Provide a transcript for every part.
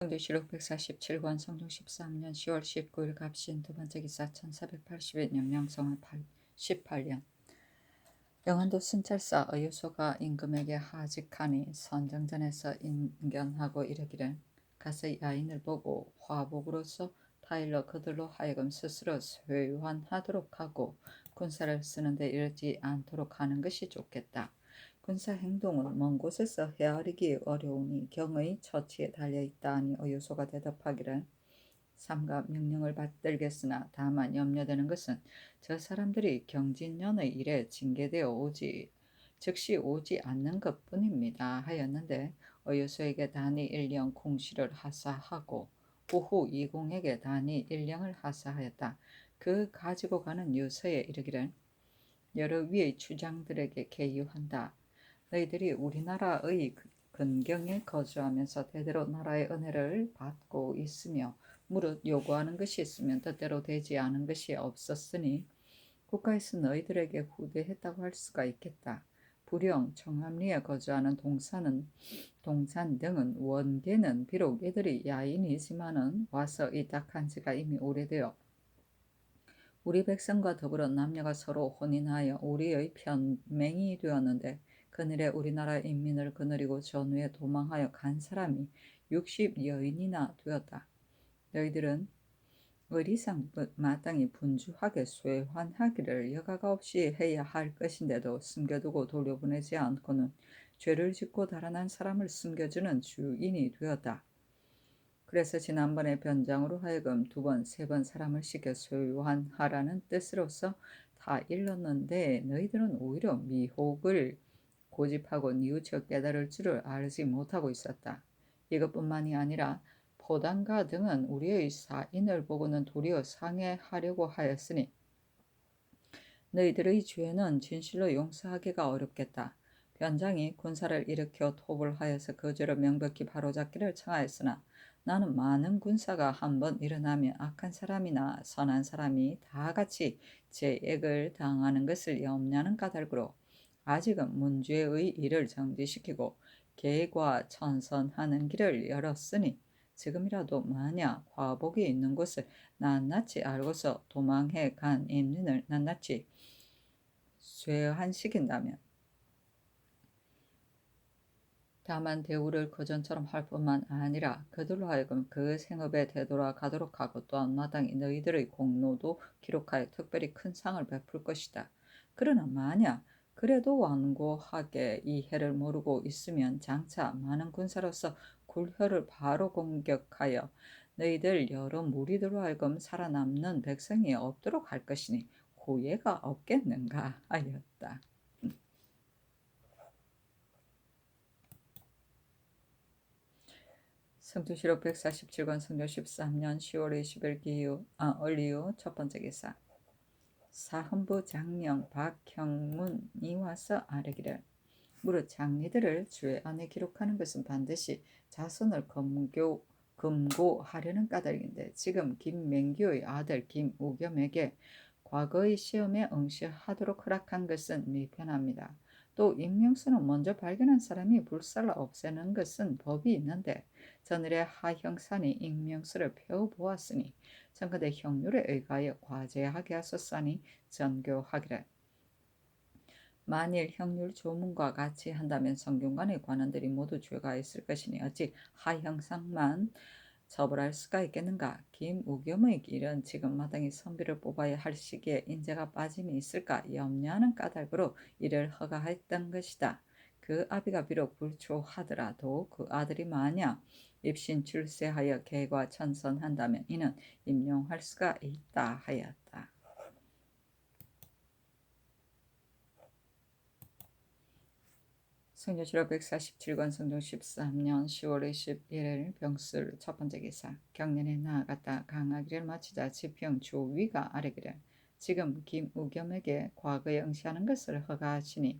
성조실록 147권 성종 13년 10월 19일 갑신 두 번째 기사 1481년 명성을 18년 영안도 순찰사 의유소가 임금에게 하직하니 선정전에서 인견하고 이르기를 가서 야인을 보고 화복으로서 타일러 그들로 하여금 스스로 쇠환하도록 하고 군사를 쓰는데 이르지 않도록 하는 것이 좋겠다. 군사 행동을 먼 곳에서 헤아리기 어려우니 경의 처치에 달려있다 하니 의유소가 대답하기를 삼가 명령을 받들겠으나 다만 염려되는 것은 저 사람들이 경진년의 일에 징계되어 즉시 오지 않는 것뿐입니다 하였는데 의유소에게 단위 1령 공시를 하사하고 오후 이공에게 단위 1령을 하사하였다. 그 가지고 가는 유서에 이르기를 여러 위의 추장들에게 계유한다. 너희들이 우리나라의 근경에 거주하면서 대대로 나라의 은혜를 받고 있으며 무릇 요구하는 것이 있으면 뜻대로 되지 않은 것이 없었으니 국가에서 너희들에게 후대했다고 할 수가 있겠다. 부령 청암리에 거주하는 동산 등은 원계는 비록 이들이 야인이지만은 와서 이닥한 지가 이미 오래되어 우리 백성과 더불어 남녀가 서로 혼인하여 우리의 편맹이 되었는데 그늘에 우리나라 인민을 거느리고 전후에 도망하여 간 사람이 60여인이나 되었다. 너희들은 의리상 마땅히 분주하게 쇠환하기를 여가가 없이 해야 할 것인데도 숨겨두고 돌려보내지 않고는 죄를 짓고 달아난 사람을 숨겨주는 주인이 되었다. 그래서 지난번에 변장으로 하여금 2번, 3번 사람을 시켜 쇠환하라는 뜻으로서 다 일렀는데 너희들은 오히려 미혹을 고집하고 뉘우쳐 깨달을 줄을 알지 못하고 있었다. 이것뿐만이 아니라 포단가 등은 우리의 사인을 보고는 도리어 상해하려고 하였으니 너희들의 죄는 진실로 용서하기가 어렵겠다. 변장이 군사를 일으켜 토벌 하여서 그 죄를 명백히 바로잡기를 청하였으나 나는 많은 군사가 한번 일어나면 악한 사람이나 선한 사람이 다 같이 제액을 당하는 것을 염려하는 까닭으로 아직은 문죄의 일을 정지시키고 계과천선하는 길을 열었으니 지금이라도 만약 화복이 있는 곳을 낱낱이 알고서 도망해 간 인민을 낱낱이 쇠환시킨다면 다만 대우를 그전처럼 할 뿐만 아니라 그들로 하여금 그 생업에 되돌아가도록 하고 또한 마땅히 너희들의 공로도 기록하여 특별히 큰 상을 베풀 것이다. 그러나 만약 그래도 완고하게 이 해를 모르고 있으면 장차 많은 군사로서 굴혀를 바로 공격하여 너희들 여러 무리들로 하여금 살아남는 백성이 없도록 할 것이니 후회가 없겠는가 하였다. 성조실록 147권 성조 13년 10월 20일 을리우 첫 번째 기사 사헌부 장령 박형문이 와서 아뢰기를 무릇 장리들을 주의 안에 기록하는 것은 반드시 자손을 금고하려는 까닭인데 지금 김맹규의 아들 김우겸에게 과거의 시험에 응시하도록 허락한 것은 미편합니다. 또 임명수는 먼저 발견한 사람이 불살라 없애는 것은 법이 있는데 저늘의 하형산이 임명수를 펴보았으니 청그대 형률에 의하여 과제하게 하소서니 전교하기를 만일 형률 조문과 같이 한다면 성균관의 관원들이 모두 죄가 있을 것이니 어찌 하형상만 처벌할 수가 있겠는가. 김우겸의 길은 지금 마땅히 선비를 뽑아야 할 시기에 인재가 빠짐이 있을까 염려하는 까닭으로 이를 허가했던 것이다. 그 아비가 비록 불초하더라도 그 아들이 만약 입신 출세하여 계과천선한다면 이는 임용할 수가 있다 하였다. 성조실록 147권 성종 13년 10월 21일 병술 첫 번째 기사 경년에 나아갔다 강하기를 마치자 지평 조위가 아뢰기를 지금 김우겸에게 과거에 응시하는 것을 허가하시니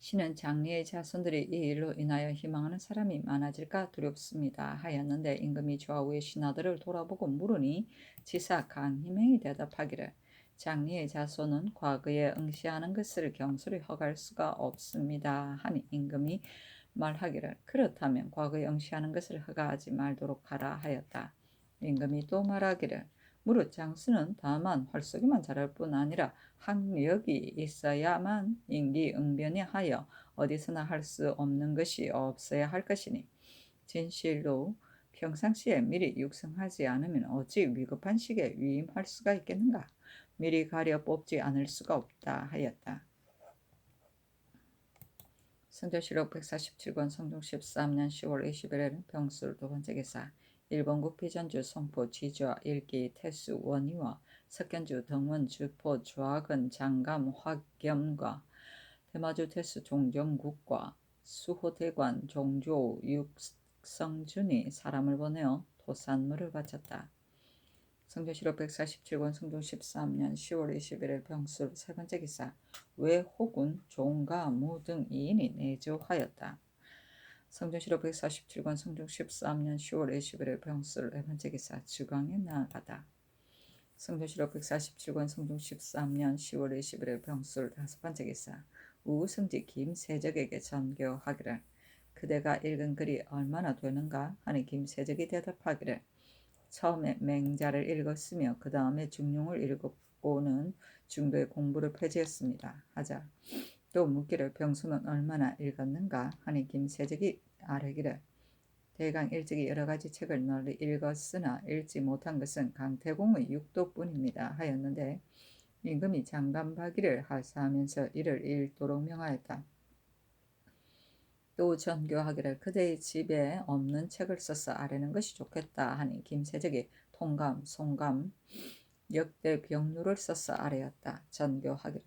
신은 장리의 자손들이 이 일로 인하여 희망하는 사람이 많아질까 두렵습니다 하였는데 임금이 좌우의 신하들을 돌아보고 물으니 지사 강희맹이 대답하기를 장리의 자손은 과거에 응시하는 것을 경솔히 허가할 수가 없습니다 하니 임금이 말하기를 그렇다면 과거에 응시하는 것을 허가하지 말도록 하라 하였다. 임금이 또 말하기를 무릇 장수는 다만 활쏘기만 잘할 뿐 아니라 학력이 있어야만 임기응변이 하여 어디서나 할 수 없는 것이 없어야 할 것이니 진실로 평상시에 미리 육성하지 않으면 어찌 위급한 시기에 위임할 수가 있겠는가. 미리 가려 뽑지 않을 수가 없다 하였다. 성조실록 147권 성종 13년 10월 21일 병술 두 번째 기사 일본국 비전주 송포 지좌 일기 태수 원희와 석견주 등원 주포 주학은 장감 화겸과 대마주 태수 종정국과 수호대관 종조 육성준이 사람을 보내어 토산물을 바쳤다. 성조실록 147권 성종 13년 10월 21일 병술 세 번째 기사 외 혹은 종가 무 등 2인이 내조하였다. 성조실록 147권 성종 13년 10월 21일 병술 네 번째 기사 주강에 나아가다. 성조실록 147권 성종 13년 10월 21일 병술 다섯 번째 기사 우승지 김세적에게 전교하기를 그대가 읽은 글이 얼마나 되는가 하니 김세적이 대답하기를 처음에 맹자를 읽었으며 그 다음에 중용을 읽었고는 중도의 공부를 폐지했습니다. 하자 또 묻기를 병수는 얼마나 읽었는가 하니 김세적이 아뢰기를 대강 일찍이 여러가지 책을 널리 읽었으나 읽지 못한 것은 강태공의 육도뿐입니다 하였는데 임금이 장감박이를 하사하면서 이를 읽도록 명하였다. 또 전교하기를 그대의 집에 없는 책을 써서 아뢰는 것이 좋겠다 하니 김세적이 통감, 송감, 역대 병루를 써서 아뢰었다. 전교하기를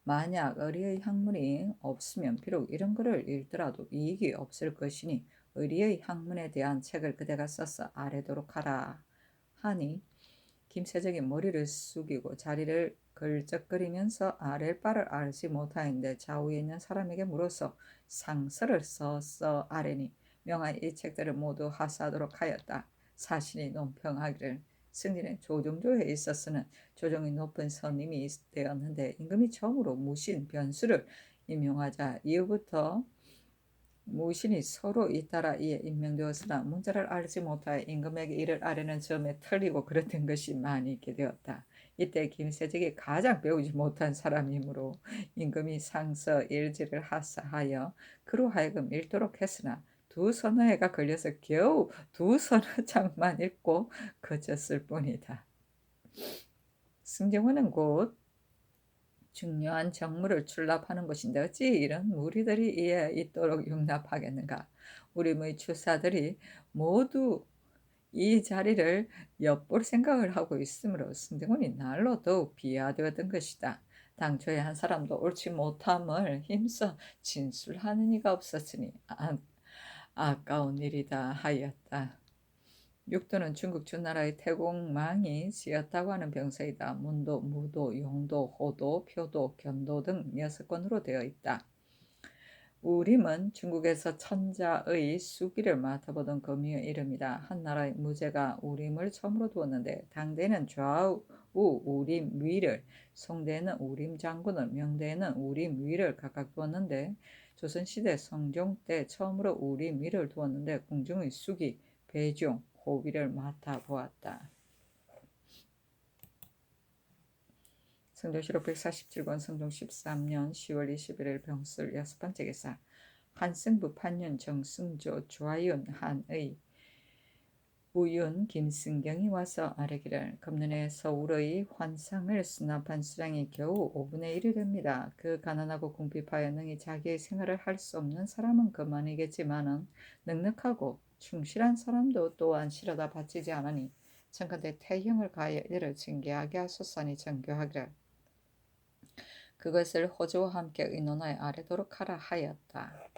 만약 의리의 학문이 없으면 비록 이런 글을 읽더라도 이익이 없을 것이니 의리의 학문에 대한 책을 그대가 써서 아뢰도록 하라 하니 김세적이 머리를 숙이고 자리를 걸쩍거리면서 아랠 바를 알지 못하였는데 좌우에 있는 사람에게 물어서 상서를 써서 아뢰니 명하여 이 책들을 모두 하사하도록 하였다. 사신이 논평하기를 승진은 조정조에 있어서는 조정이 높은 선임이 되었는데 임금이 처음으로 무신 변수를 임용하자 이후부터 무신이 서로 잇따라 이에 임명되었으나 문자를 알지 못하여 임금에게 이를 아뢰는 점에 틀리고 그랬던 것이 많이 있게 되었다. 이때 김세적이 가장 배우지 못한 사람이므로 임금이 상서 일지를 하사하여 그로 하여금 읽도록 했으나 두 서너 해가 걸려서 겨우 두 서너 장만 읽고 그쳤을 뿐이다. 승정원은 곧 중요한 정무를 출납하는 곳인데 어찌 이런 무리들이 이에 있도록 용납하겠는가. 우리의 추사들이 모두 이 자리를 엿볼 생각을 하고 있으므로 승정원이 날로 더욱 비하되었던 것이다. 당초에 한 사람도 옳지 못함을 힘써 진술하는 이가 없었으니 아까운 일이다 하였다. 육도는 중국 주나라의 태공망이 지었다고 하는 병서이다. 문도, 무도, 용도, 호도, 표도, 견도 등 6권으로 되어 있다. 우림은 중국에서 천자의 수기를 맡아보던 거미의 이름이다. 한나라의 무제가 우림을 처음으로 두었는데 당대에는 좌우 우림 위를, 송대에는 우림 장군을, 명대에는 우림 위를 각각 두었는데 조선시대 성종 때 처음으로 우림 위를 두었는데 궁중의 수기, 배종, 호위를 맡아보았다. 성조실록 147권 성종 13년 10월 21일 병술 여섯 번째 기사 한승부 판윤 정승조 조하윤 한의 우윤 김승경이 와서 아뢰기를 금년에 서울의 환상을 수납한 수량이 겨우 5분의 1이 됩니다. 그 가난하고 궁핍하여 능히 자기의 생활을 할 수 없는 사람은 그만이겠지만은 넉넉하고 충실한 사람도 또한 실어다 바치지 않으니 청컨대 태형을 가하여 이를 징계하게 하소서니 전교하기를 그것을 호조와 함께 의논하여 아뢰도록 하라 하였다.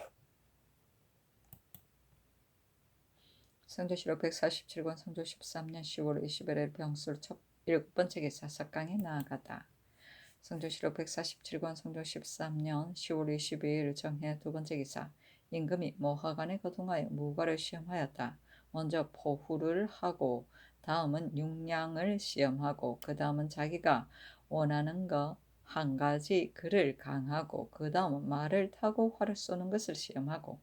성조실록 147권 성조 13년 10월 21일 병술 첫 7번째 기사 석강에 나아가다. 성조실록 147권 성조 13년 10월 22일 정해 두 번째 기사 임금이 모하관에 거동하여 무과를 시험하였다. 먼저 포후를 하고 다음은 육량을 시험하고 그 다음은 자기가 원하는 거 한 가지 글을 강하고 그 다음은 말을 타고 활을 쏘는 것을 시험하고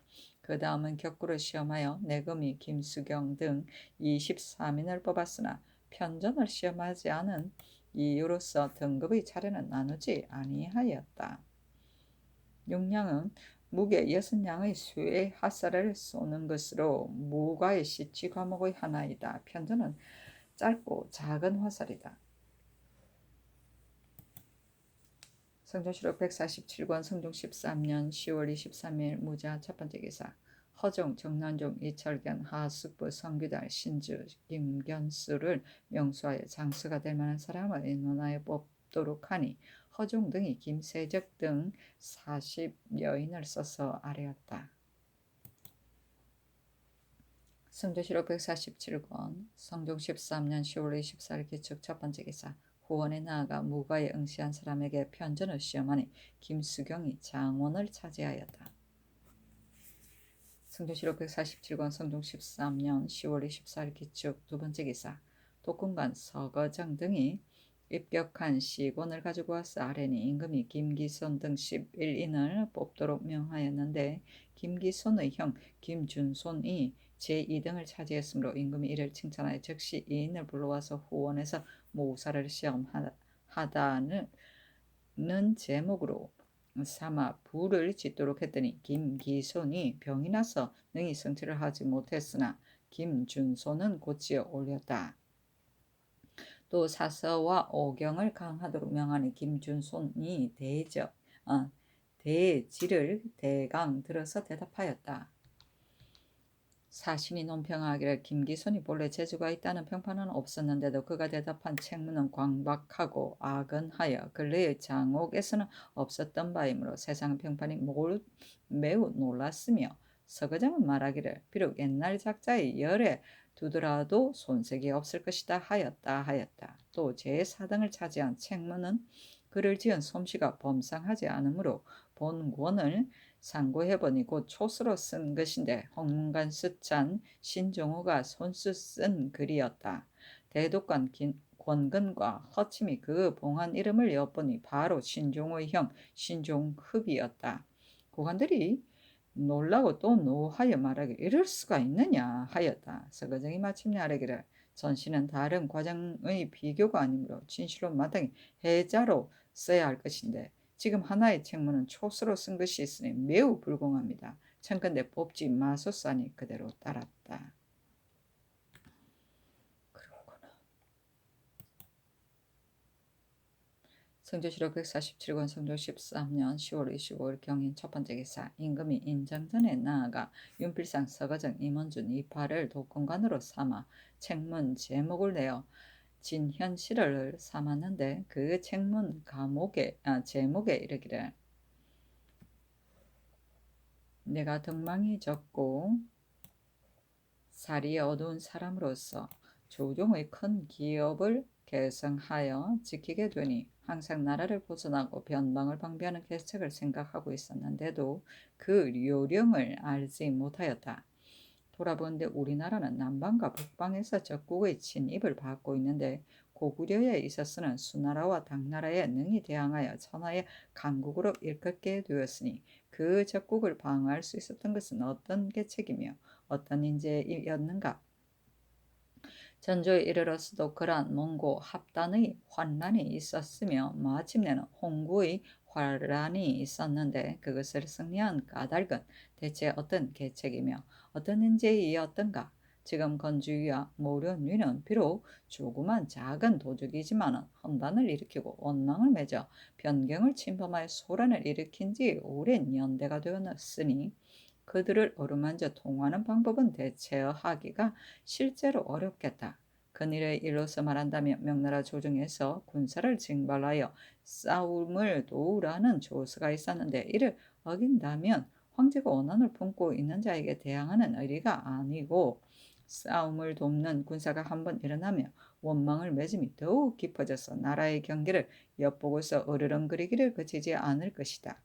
그 다음은 격구를 시험하여 내금이 김수경 등 24민을 뽑았으나 편전을 시험하지 않은 이유로서 등급의 차례는 나누지 아니하였다. 육량은 무게 6냥의 수의 하사를 쏘는 것으로 무가의 시치 과목의 하나이다. 편전은 짧고 작은 화살이다. 성종실록 147권 성종 13년 10월 23일 무자 첫번째 기사 허종, 정난종, 이철견, 하숙부, 성규달, 신주, 김견수를 명수하여 장수가 될 만한 사람을 인원하여 뽑도록 하니 허종 등이 김세적 등 40여인을 써서 아뢰었다. 성조실록 147권 성종 13년 10월 24일 기축 첫번째 기사 후원에 나아가 무과에 응시한 사람에게 편전을 시험하니 김수경이 장원을 차지하였다. 성조실록 147권 성종 13년 10월 24일 기축 두번째 기사 독군관 서거정 등이 입격한 시곤을 가지고 와서 아뢰니 임금이 김기손 등 11인을 뽑도록 명하였는데 김기손의 형 김준손이 제2등을 차지했으므로 임금이 이를 칭찬하여 즉시 2인을 불러와서 후원해서 모사를 시험하다는 제목으로 삼아 부를 짓도록 했더니 김기손이 병이 나서 능히 성취를 하지 못했으나 김준손은 고치어 올렸다. 또 사서와 오경을 강하도록 명하니 김준손이 대지를 대강 들어서 대답하였다. 사신이 논평하기를 김기손이 본래 재주가 있다는 평판은 없었는데도 그가 대답한 책문은 광박하고 악언하여 근래의 장옥에서는 없었던 바이므로 세상 평판이 매우 놀랐으며 서거장은 말하기를 비록 옛날 작자의 열에 두더라도 손색이 없을 것이다 하였다. 또 제4등을 차지한 책문은 글을 지은 솜씨가 범상하지 않으므로 본권을 상고해보니 곧 초수로 쓴 것인데 홍문관 수찬 신종호가 손수 쓴 글이었다. 대독관 권근과 허침이 그 봉한 이름을 엿보니 바로 신종호의 형 신종흡이었다. 고관들이 놀라고 또 노하여 말하길 이럴 수가 있느냐 하였다. 서거정이 마침내 아뢰기를 전시는 다른 과정의 비교가 아니므로 진실로 마땅히 해자로 써야 할 것인데 지금 하나의 책문은 초수로 쓴 것이 있으니 매우 불공합니다. 청컨대 뽑지 마소싸니 그대로 따랐다. 그렇구나. 성조실록 147권 성종 13년 10월 25일 경인 첫번째 기사 임금이 인장전에 나아가 윤필상 서거정 임원준 이파를 독건관으로 삼아 책문 제목을 내어 진현실을 삼았는데 그 책문 제목에 이르기를 내가 덕망이 적고 살이 어두운 사람으로서 조종의 큰 기업을 개성하여 지키게 되니 항상 나라를 보존하고 변방을 방비하는 계책을 생각하고 있었는데도 그 요령을 알지 못하였다. 돌아보는데 우리나라는 남방과 북방에서 적국의 침입을 받고 있는데 고구려에 있어서는 수나라와 당나라에 능히 대항하여 천하의 강국으로 일컫게 되었으니 그 적국을 방어할 수 있었던 것은 어떤 계책이며 어떤 인재였는가? 전조에 이르러서도 그러한 몽고 합단의 환란이 있었으며 마침내는 홍구의 환란이 있었는데 그것을 승리한 까닭은 대체 어떤 계책이며 어떤 인재이었던가? 지금 건주위와 모련위는 비록 조그만 작은 도적이지만 헌단을 일으키고 원망을 맺어 변경을 침범하여 소란을 일으킨 지 오랜 연대가 되었으니 그들을 어루만져 통하는 방법은 대체하기가 실제로 어렵겠다. 근일의 일로서 말한다면 명나라 조정에서 군사를 징발하여 싸움을 도우라는 조서가 있었는데 이를 어긴다면 황제가 원한을 품고 있는 자에게 대항하는 의리가 아니고 싸움을 돕는 군사가 한번 일어나면 원망을 맺음이 더욱 깊어져서 나라의 경계를 엿보고서 으르렁거리기를 그치지 않을 것이다.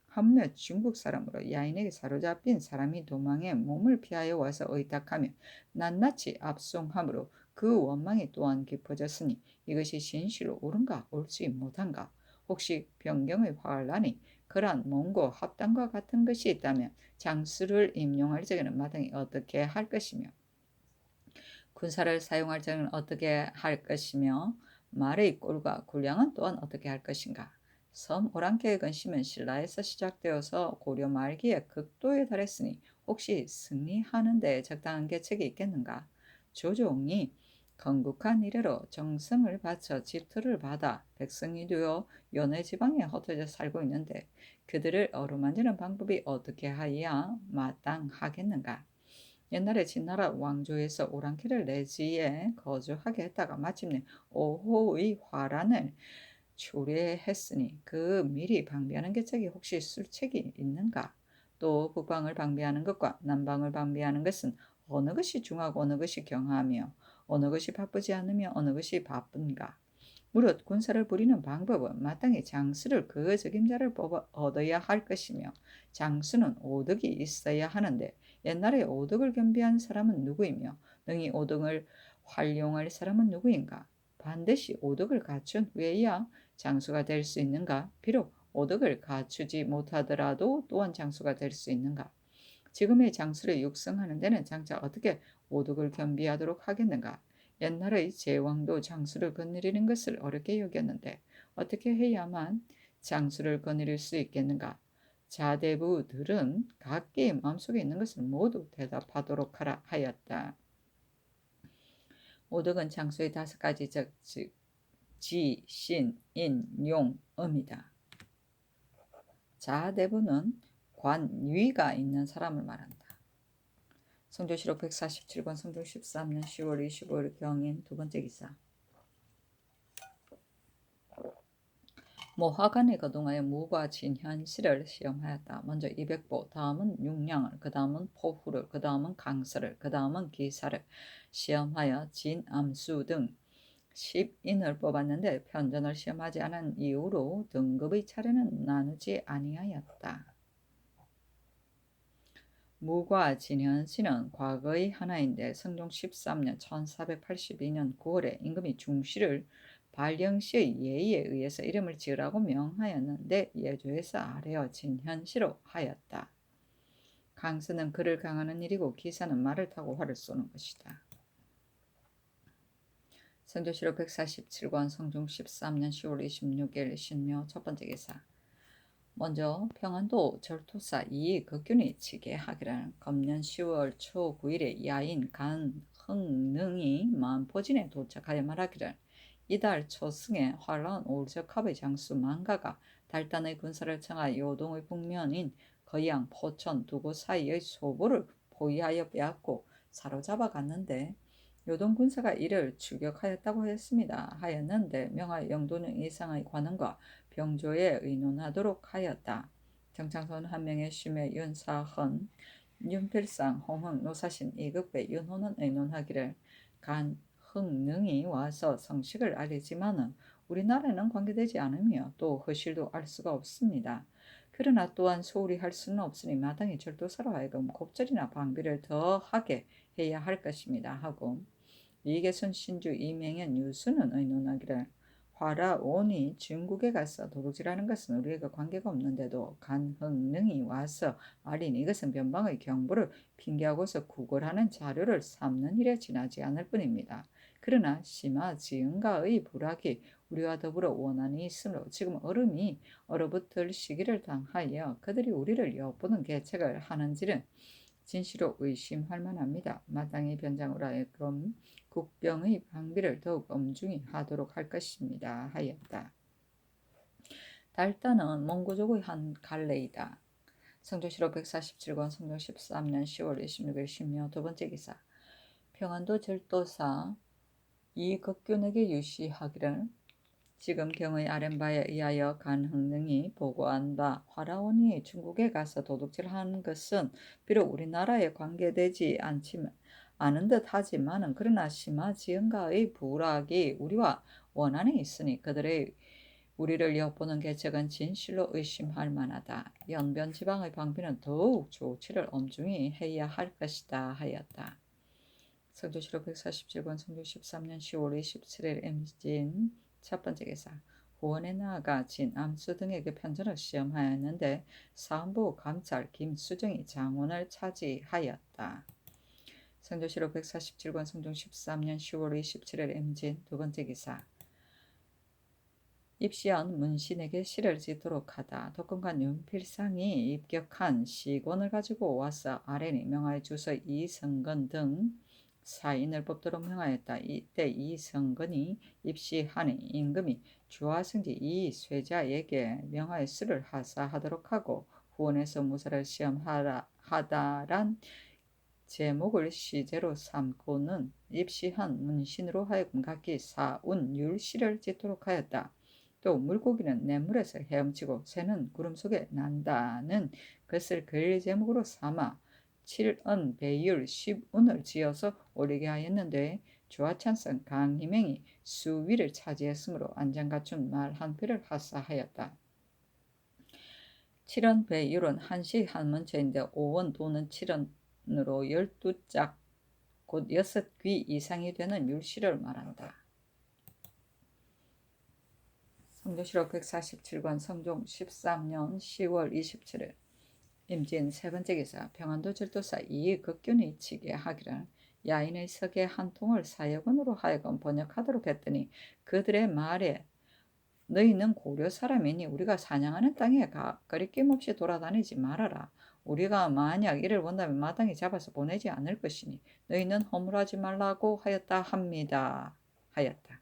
한몇 중국 사람으로 야인에게 사로잡힌 사람이 도망해 몸을 피하여 와서 의탁하며 낱낱이 압송함으로 그 원망이 또한 깊어졌으니 이것이 진실로 옳은가 옳지 못한가? 혹시 변경의 환란이 그러한 몽고 합당과 같은 것이 있다면 장수를 임용할 적에는 마땅히 어떻게 할 것이며 군사를 사용할 적에는 어떻게 할 것이며 말의 꼴과 군량은 또한 어떻게 할 것인가. 섬 오랑캐의 근심은 신라에서 시작되어서 고려 말기에 극도에 달했으니 혹시 승리하는 데 적당한 계책이 있겠는가. 조종이 건국한 이래로 정성을 바쳐 질투를 받아 백성이 되어 연해 지방에 흩어져 살고 있는데 그들을 어루만지는 방법이 어떻게 하여야 마땅하겠는가. 옛날에 진나라 왕조에서 오랑캐를 내지에 거주하게 했다가 마침내 오호의 화란을 초래했으니 그 미리 방비하는 계책이 혹시 술책이 있는가? 또 북방을 방비하는 것과 남방을 방비하는 것은 어느 것이 중하고 어느 것이 경하며 어느 것이 바쁘지 않으며 어느 것이 바쁜가? 무릇 군사를 부리는 방법은 마땅히 장수를 그 적임자를 뽑아 얻어야 할 것이며 장수는 오덕이 있어야 하는데 옛날에 오덕을 겸비한 사람은 누구이며 능히 오덕을 활용할 사람은 누구인가? 반드시 오덕을 갖춘 후에야 장수가 될 수 있는가? 비록 오덕을 갖추지 못하더라도 또한 장수가 될 수 있는가? 지금의 장수를 육성하는 데는 장차 어떻게 오덕을 겸비하도록 하겠는가? 옛날의 제왕도 장수를 거느리는 것을 어렵게 여겼는데 어떻게 해야만 장수를 거느릴 수 있겠는가? 자대부들은 각기의 마음속에 있는 것을 모두 대답하도록 하라 하였다. 오덕은 장수의 5가지 즉 지, 신, 인, 용, 음이다. 자대부는 관위가 있는 사람을 말한다. 성조실록 147권 성종 13년 10월 25일 경인 두 번째 기사. 모하간에 거동하여 무과 진현실을 시험하였다. 먼저 이백보, 다음은 육량을, 그 다음은 포후를, 그 다음은 강설을, 그 다음은 기사를 시험하여 진, 암수 등 10인을 뽑았는데 편전을 시험하지 않은 이후로 등급의 차례는 나누지 아니하였다. 무과 진현씨는 과거의 하나인데 성종 13년 1482년 9월에 임금이 중시를 발령시의 예의에 의해서 이름을 지으라고 명하였는데 예조에서 아래어 진현씨로 하였다. 강서는 글을 강하는 일이고 기사는 말을 타고 활을 쏘는 것이다. 성조실록 147권 성종 13년 10월 26일 신묘 첫 번째 기사. 먼저 평안도 절토사 이극균이 치게 하기를 검년 10월 초 9일에 야인 간흥능이 만포진에 도착하여 말하기를 이달 초승에 환란 올적합의 장수 만가가 달단의 군사를 청하 요동의 북면인 거양, 포천 두 곳 사이의 소보를 포위하여 빼앗고 사로잡아 갔는데 요동 군사가 이를 출격하였다고 했습니다. 하였는데 명하 영도령 이상의 관원과 병조에 의논하도록 하였다. 정창선 한 명의 심의 윤사헌, 윤필상, 홍흥, 노사신, 이극배, 윤호는 의논하기를 간흥능이 와서 성식을 알리지만은 우리나라에는 관계되지 않으며 또 허실도 알 수가 없습니다. 그러나 또한 소홀히 할 수는 없으니 마땅히 절도사로 하여금 곱절이나 방비를 더 하게 해야 할 것입니다. 하고 이계순, 신주, 이맹현, 유수는 의논하기를 화라온이 중국에 가서 도둑질하는 것은 우리에게 관계가 없는데도 간흥능이 와서 알린 이것은 변방의 경보를 핑계하고서 구걸하는 자료를 삼는 일에 지나지 않을 뿐입니다. 그러나 심화 지은가의 불악이 우리와 더불어 원한이 있으므로 지금 얼음이 얼어붙을 시기를 당하여 그들이 우리를 엿보는 계책을 하는지는 진실로 의심할 만합니다. 마땅히 변장으로 하여금 국병의 방비를 더욱 엄중히 하도록 할 것입니다. 하였다. 달단은 몽고족의 한 갈래이다. 성조실록 147권 성종 13년 10월 26일 신묘 두 번째 기사. 평안도 절도사 이극균에게 유시하기를 지금 경의 아랫바에 의하여 간흥능이 보고한 바 화라온이 중국에 가서 도둑질하는 것은 비록 우리나라에 관계되지 않은 듯 하지만은 그러나 심화 지은가의 부락이 우리와 원한이 있으니 그들의 우리를 엿보는 계책은 진실로 의심할 만하다. 연변 지방의 방비는 더욱 조치를 엄중히 해야 할 것이다 하였다. 성조실록 147권 성조 13년 10월 27일 임진 첫 번째 기사. 후원에 나아가 진암수 등에게 편전을 시험하였는데 사헌부 감찰 김수정이 장원을 차지하였다. 성조실록 147권 성종 13년 10월 27일 임진 두 번째 기사. 입시한 문신에게 시를 짓도록 하다. 독감관 윤필상이 입격한 시권을 가지고 와서 아래니 명하여 주서 이성건 등 사인을 뽑도록 명하였다. 이때 이성건이 입시하니 임금이 주하승지 이쇠자에게 명하여 수를 하사하도록 하고 후원에서 무사를 시험하다란 제목을 시제로 삼고는 입시한 문신으로 하여금 각기 사운율시를 짓도록 하였다. 또 물고기는 냇물에서 헤엄치고 새는 구름 속에 난다는 것을 글 제목으로 삼아 7은 배율 10운을 지어서 올리게 하였는데 주하찬성 강희맹이 수위를 차지했으므로 안장갖춘 말 한 표를 하사하였다. 7원 배율은 한시 한 문체인데 5원 또는 7원으로 12짝 곧 6귀 이상이 되는 율시를 말한다. 성조실록 147권 성종 13년 10월 27일 임진 세 번째 기사. 평안도 절도사 이극균이 치게 하기를 야인의 석의 한 통을 사역원으로 하여금 번역하도록 했더니 그들의 말에 너희는 고려 사람이니 우리가 사냥하는 땅에 거리낌 없이 돌아다니지 말아라. 우리가 만약 이를 본다면 마땅히 잡아서 보내지 않을 것이니 너희는 허물하지 말라고 하였다 합니다. 하였다.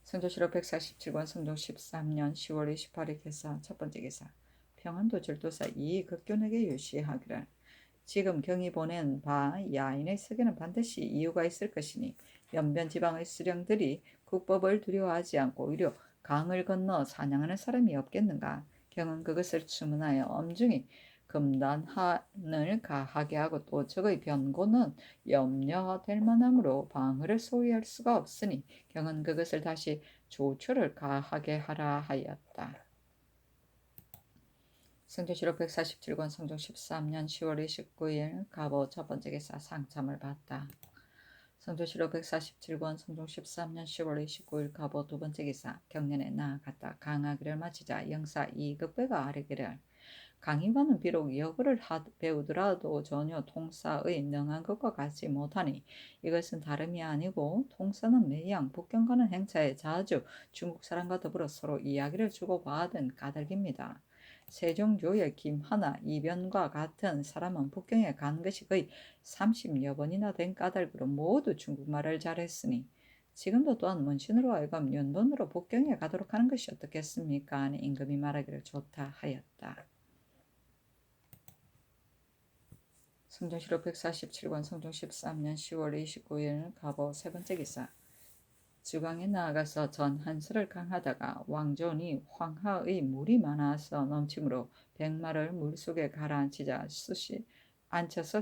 성조실록 147권 성종 13년 10월 28일 기사. 첫 번째 기사. 평안도 절도사 이극균에게 유시하기를 지금 경이 보낸 바 야인의 석에는 반드시 이유가 있을 것이니 연변 지방의 수령들이 국법을 두려워하지 않고 오히려 강을 건너 사냥하는 사람이 없겠는가. 경은 그것을 추문하여 엄중히 금단한을 가하게 하고 또 적의 변고는 염려될 만하므로 방어를 소위할 수가 없으니 경은 그것을 다시 조처를 가하게 하라 하였다. 성조실록 147권 성종 13년 10월 29일 갑오 첫 번째 기사. 상참을 받다. 성조실록 147권 성종 13년 10월 29일 갑오 두 번째 기사. 경년에 나아갔다. 강하기를 마치자 영사 이극배가 아뢰기를 강의관은 비록 여구를 배우더라도 전혀 통사의 능한 것과 같지 못하니 이것은 다름이 아니고 통사는 매양 북경 가는 행차에 자주 중국 사람과 더불어 서로 이야기를 주고받은 까닭입니다. 세종조의 김하나, 이변과 같은 사람은 북경에 간 것이 거의 30여 번이나 된 까닭으로 모두 중국말을 잘했으니 지금도 또한 문신으로 하여금 윤본으로 북경에 가도록 하는 것이 어떻겠습니까? 하니 임금이 말하기를 좋다 하였다. 성종실록 147권 성종 13년 10월 29일 갑오 세 번째 기사. 지광에 나아가서 전 한설을 강하다가 왕존이 황하의 물이 많아서 넘침으로 백마를 물속에 가라앉히자 앉혀서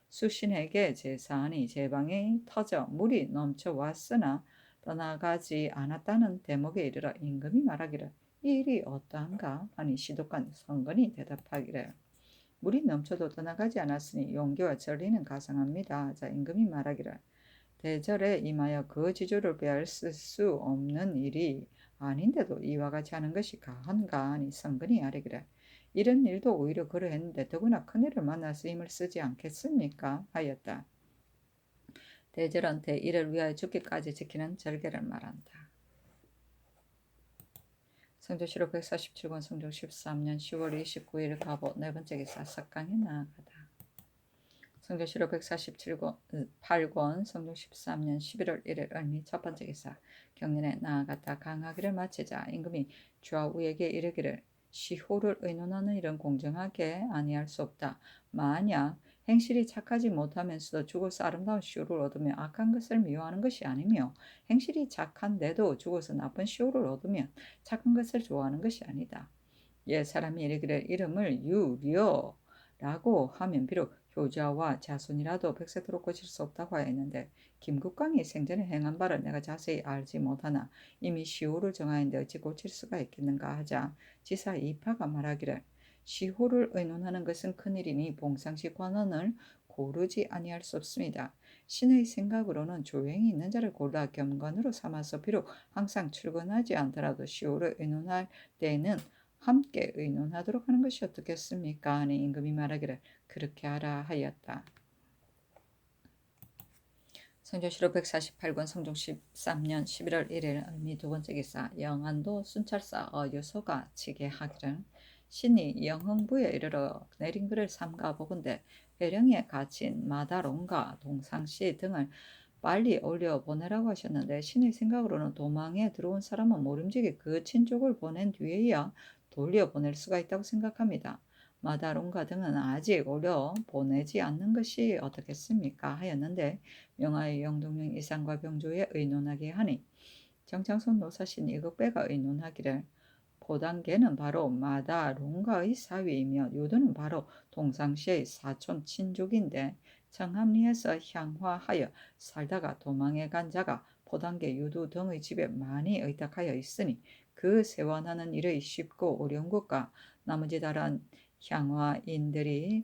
수신에게 제사하니 제방이 터져 물이 넘쳐왔으나 떠나가지 않았다는 대목에 이르러 임금이 말하기를 이 일이 어떠한가 하니 시독관 성건이 대답하기를 물이 넘쳐도 떠나가지 않았으니 용기와 전리는 가상합니다. 자, 임금이 말하기를 대절에 임하여 그 지조를 빼앗을 수 없는 일이 아닌데도 이와 같이 하는 것이 가한가 하니 성근이 아뢰기를 이런 일도 오히려 그러했는데 더구나 큰일을 만나서 힘을 쓰지 않겠습니까? 하였다. 대절은 대일을 위하여 죽기까지 지키는 절개를 말한다. 성조실록 147권 성종 13년 10월 29일 갑오 네 번째 기사. 석강에 나아가다. 성조실록 148권 성종 13년 11월 1일 을미 첫 번째 기사. 경년에 나아갔다. 강하기를 마치자 임금이 좌우에게 이르기를 시호를 의논하는 일은 공정하게 아니할 수 없다. 만약 행실이 착하지 못하면서도 죽어서 아름다운 시호를 얻으면 악한 것을 미워하는 것이 아니며 행실이 착한데도 죽어서 나쁜 시호를 얻으면 착한 것을 좋아하는 것이 아니다. 옛 사람이 이르기를 이름을 유려라고 하면 비록 효자와 자손이라도 백세토록 고칠 수 없다고 하였는데 김국광이 생전에 행한 바를 내가 자세히 알지 못하나 이미 시호를 정하였는데 어찌 고칠 수가 있겠는가 하자 지사 이파가 말하기를 시호를 의논하는 것은 큰일이니 봉상시 관원을 고르지 아니할 수 없습니다. 신의 생각으로는 조용히 있는 자를 골라 겸관으로 삼아서 비록 항상 출근하지 않더라도 시호를 의논할 때에는 함께 의논하도록 하는 것이 어떻겠습니까? 하니 임금이 말하기를 그렇게 하라 하였다. 성조실록 148권 성종 13년 11월 1일 을미 두 번째 기사 영안도 순찰사 어유소가 치게 하기를 신이 영흥부에 이르러 내린 글을 삼가 보건대 회령에 갇힌 마다롱과 동상씨 등을 빨리 올려 보내라고 하셨는데 신의 생각으로는 도망에 들어온 사람은 모름지기 그 친족을 보낸 뒤에야 돌려 보낼 수가 있다고 생각합니다. 마다롱가 등은 아직 올려 보내지 않는 것이 어떻겠습니까? 하였는데 명하의 영동령 이상과 병조에 의논하게 하니 정창손 노사신 이극배가 의논하기를 보단계는 바로 마다롱가의 사위이며 요도는 바로 동상시의 사촌 친족인데 청함리에서 향화하여 살다가 도망해 간 자가 포단계 유두 등의 집에 많이 의탁하여 있으니 그 세원하는 일의 쉽고 어려운 것과 나머지 다른 향화인들이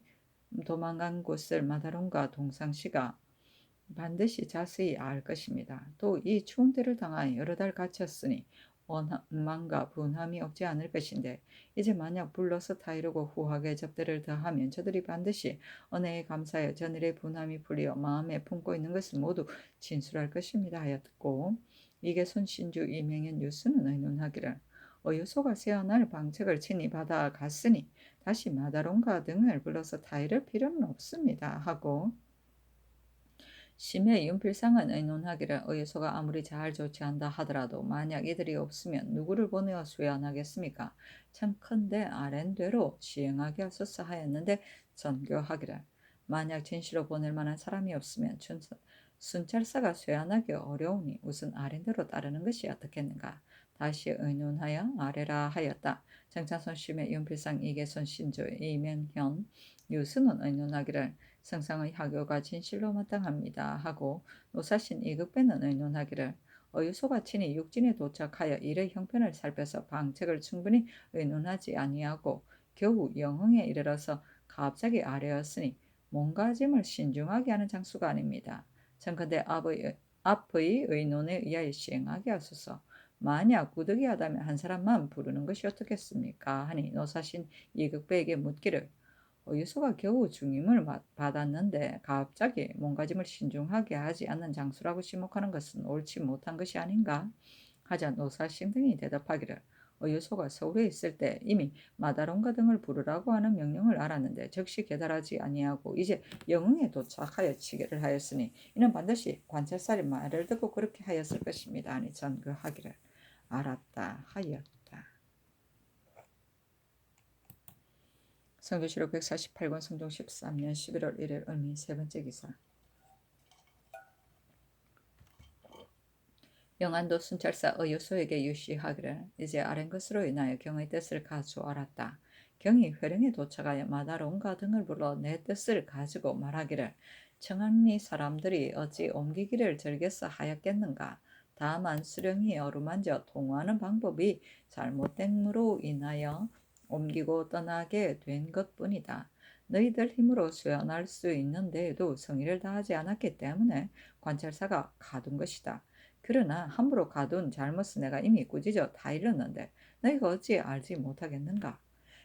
도망간 곳을 마다롱과 동상시가 반드시 자세히 알 것입니다. 또 이 추운 때를 당하여 여러 달 갇혔으니 원망과 분함이 없지 않을 것인데 이제 만약 불러서 타이르고 후하게 접대를 더하면 저들이 반드시 은혜에 감사하여 전일의 분함이 풀려 마음에 품고 있는 것을 모두 진술할 것입니다 하였고 이게손 신주 이명현 유수는 의논하기를 어유소가 세어날 방책을 친히 받아갔으니 다시 마다롱가 등을 불러서 타이를 필요는 없습니다 하고 심해 윤필상은 의논하기를 어유소가 아무리 잘 조치한다 하더라도 만약 이들이 없으면 누구를 보내어 수연하겠습니까? 참컨대 아랜대로 시행하게 하소서 하였는데 전교하기를 만약 진시로 보낼 만한 사람이 없으면 순찰사가 수연하기 어려우니 우선 아랜대로 따르는 것이 어떻겠는가? 다시 의논하여 아래라 하였다. 정찬손 심해 윤필상 이계손 신조 이명현 유수는 의논하기를 성상의 하교가 진실로 마땅합니다 하고 노사신 이극배는 의논하기를 어유소가 친히 육진에 도착하여 일의 형편을 살펴서 방책을 충분히 의논하지 아니하고 겨우 영흥에 이르러서 갑자기 아뢰었으니 몸가짐을 신중하게 하는 장수가 아닙니다. 청컨대 앞의 의논에 의하여 시행하게 하소서. 만약 부득이하다면 한 사람만 부르는 것이 어떻겠습니까? 하니 노사신 이극배에게 묻기를 어유소가 겨우 중임을 받았는데 갑자기 몸가짐을 신중하게 하지 않는 장수라고 지목하는 것은 옳지 못한 것이 아닌가? 하자 노사신 등이 대답하기를 어유소가 서울에 있을 때 이미 마다롱가 등을 부르라고 하는 명령을 알았는데 즉시 계달하지 아니하고 이제 영흥에 도착하여 치기를 하였으니 이는 반드시 관찰살이 말을 듣고 그렇게 하였을 것입니다. 아니 전그하기를 알았다 하였다. 성조실록 148권 성종 13년 11월 1일 을미 세 번째 기사 영안도 순찰사 어유소에게 유시하기를 이제 아랜 것으로 인하여 경의 뜻을 가져알았다. 경이 회령에 도착하여 마다롱가 등을 불러 내 뜻을 가지고 말하기를 청안리 사람들이 어찌 옮기기를 즐겨서 하였겠는가. 다만 수령이 어루만져 통화하는 방법이 잘못됨으로 인하여 옮기고 떠나게 된 것뿐이다. 너희들 힘으로 수연할 수 있는 데에도 성의를 다하지 않았기 때문에 관찰사가 가둔 것이다. 그러나 함부로 가둔 잘못은 내가 이미 꾸짖어 다 잃었는데 너희가 어찌 알지 못하겠는가?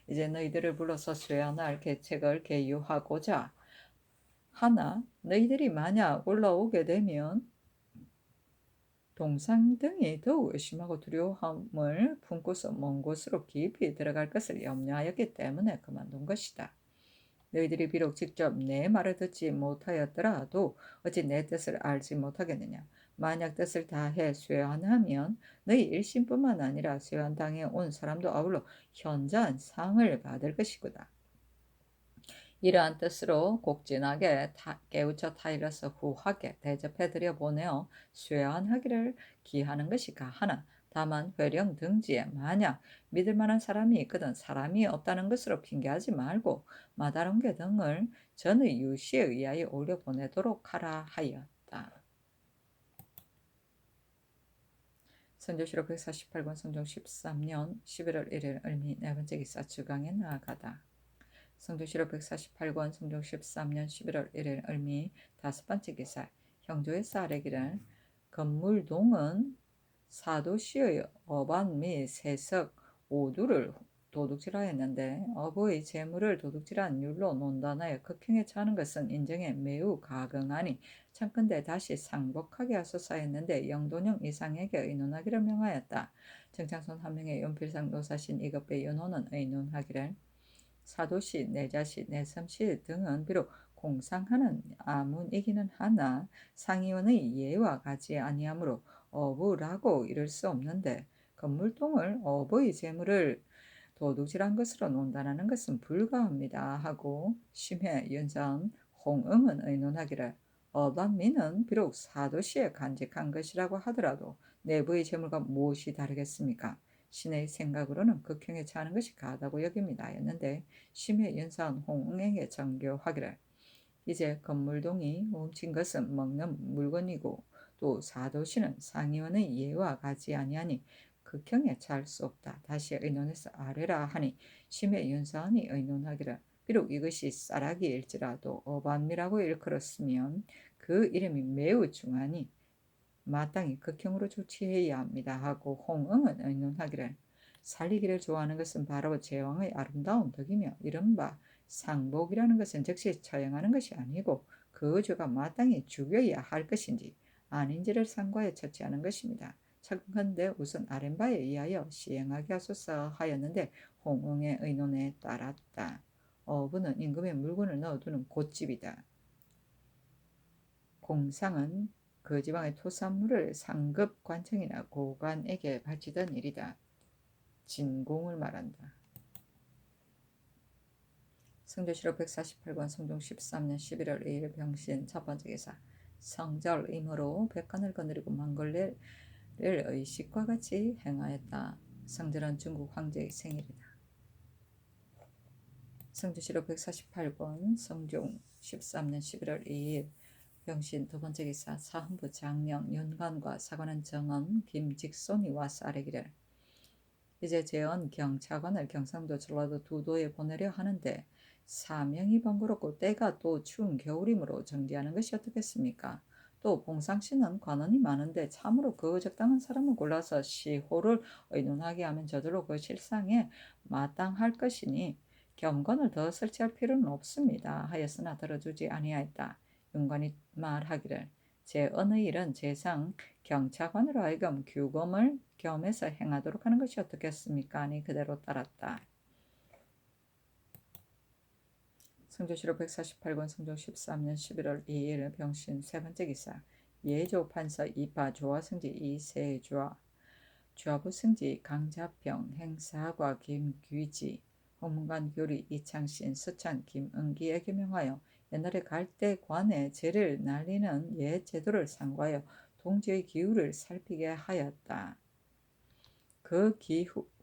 이제 너희들을 불러서 수연할 계책을 계유하고자 하나 너희들이 만약 올라오게 되면 동상 등이 더욱 의심하고 두려움을 품고서 먼 곳으로 깊이 들어갈 것을 염려하였기 때문에 그만둔 것이다. 너희들이 비록 직접 내 말을 듣지 못하였더라도 어찌 내 뜻을 알지 못하겠느냐. 만약 뜻을 다해 수여하면 너희 일심뿐만 아니라 수여당에 온 사람도 아울러 현저한 상을 받을 것이구나. 이러한 뜻으로 곡진하게 깨우쳐 타일러서 후하게 대접해드려 보내어 수여하기를 기하는 것이 가하나 다만 회령 등지에 만약 믿을 만한 사람이 있거든 사람이 없다는 것으로 핑계하지 말고 마다롱개 등을 전의 유시에 의하여 올려 보내도록 하라 하였다. 선조실록 148권 성종 13년 11월 1일 을미 네 번째 기사 주강에 나아가다. 성조실록 148권 성종 13년 11월 1일 을미 5번째 기사 형조에서 아래기를 건물동은 사도시의 어반 및 세석 오두를 도둑질하였는데 어부의 재물을 도둑질한 율로 논단하여 극형에 처하는 것은 인정에 매우 가경하니 청컨대 다시 상복하게 하소서했는데 영돈형 이상에게 의논하기를 명하였다. 정창손 한 명의 연필상 노사신 이것배 연호는 의논하기를 사도시, 내자시, 내섬시 등은 비록 공상하는 아문이기는 하나 상의원의 예와 같이 아니하므로 어부라고 이를 수 없는데 건물동을 어부의 재물을 도둑질한 것으로 논단하는 것은 불가합니다 하고 심해, 윤선, 홍응은 의논하기를 어반민은 비록 사도시에 간직한 것이라고 하더라도 내부의 재물과 무엇이 다르겠습니까? 신의 생각으로는 극형에 처하는 것이 가하다고 여깁니다 했는데 심해, 윤선, 홍응에게 정교하기를 이제 건물동이 훔친 것은 먹는 물건이고 또 사도시는 상의원의 예와 같지 아니하니 극형에 처할 수 없다. 다시 의논해서 아뢰라 하니 심해 윤사원이 의논하기를 비록 이것이 쌀아기일지라도 어반미라고 일컬었으면 그 이름이 매우 중하니 마땅히 극형으로 조치해야 합니다 하고 홍응은 의논하기를 살리기를 좋아하는 것은 바로 제왕의 아름다운 덕이며 이른바 상복이라는 것은 즉시 처형하는 것이 아니고 그 죄가 마땅히 죽여야 할 것인지 아닌지를 상고하여 처치하는 것입니다. 청컨대 우선 아랫바에 의하여 시행하게 하소서 하였는데 홍응의 의논에 따랐다. 어부는 임금의 물건을 넣어두는 곳집이다. 공상은 그 지방의 토산물을 상급 관청이나 고관에게 바치던 일이다. 진공을 말한다. 성조실록 148권 성종 13년 11월 2일 병신 첫 번째 기사 성절임으로 백관을 거느리고 망걸레를 의식과 같이 행하였다. 성절은 중국 황제의 생일이다. 성조실록 148권 성종 13년 11월 2일 병신 두 번째 기사 사헌부 장령 윤관과 사관원 정원 김직손이 와서 아뢰기를 이제 재헌 경차관을 경상도 전라도 두 도에 보내려 하는데 사명이 번거롭고 때가 또 추운 겨울이므로 정지하는 것이 어떻겠습니까? 또 봉상씨는 관원이 많은데 참으로 그 적당한 사람을 골라서 시호를 의논하게 하면 저절로 그 실상에 마땅할 것이니 경건을 더 설치할 필요는 없습니다 하였으나 들어주지 아니하였다. 윤관이 말하기를 제 어느 일은 제상 경차관으로 하여금 규검을 겸해서 행하도록 하는 것이 어떻겠습니까? 아니 그대로 따랐다. 성조실록 148권 성종 13년 11월 2일 병신 세 번째 기사 예조 판서 이파 조화승지 이세좌 좌부 승지 강자평 행사과 김귀지 홍문관 교리 이창신 서찬 김은기에게 명하여 옛날에 갈대관에 제를 날리는 옛 제도를 상고하여 동지의 기후를 살피게 하였다. 그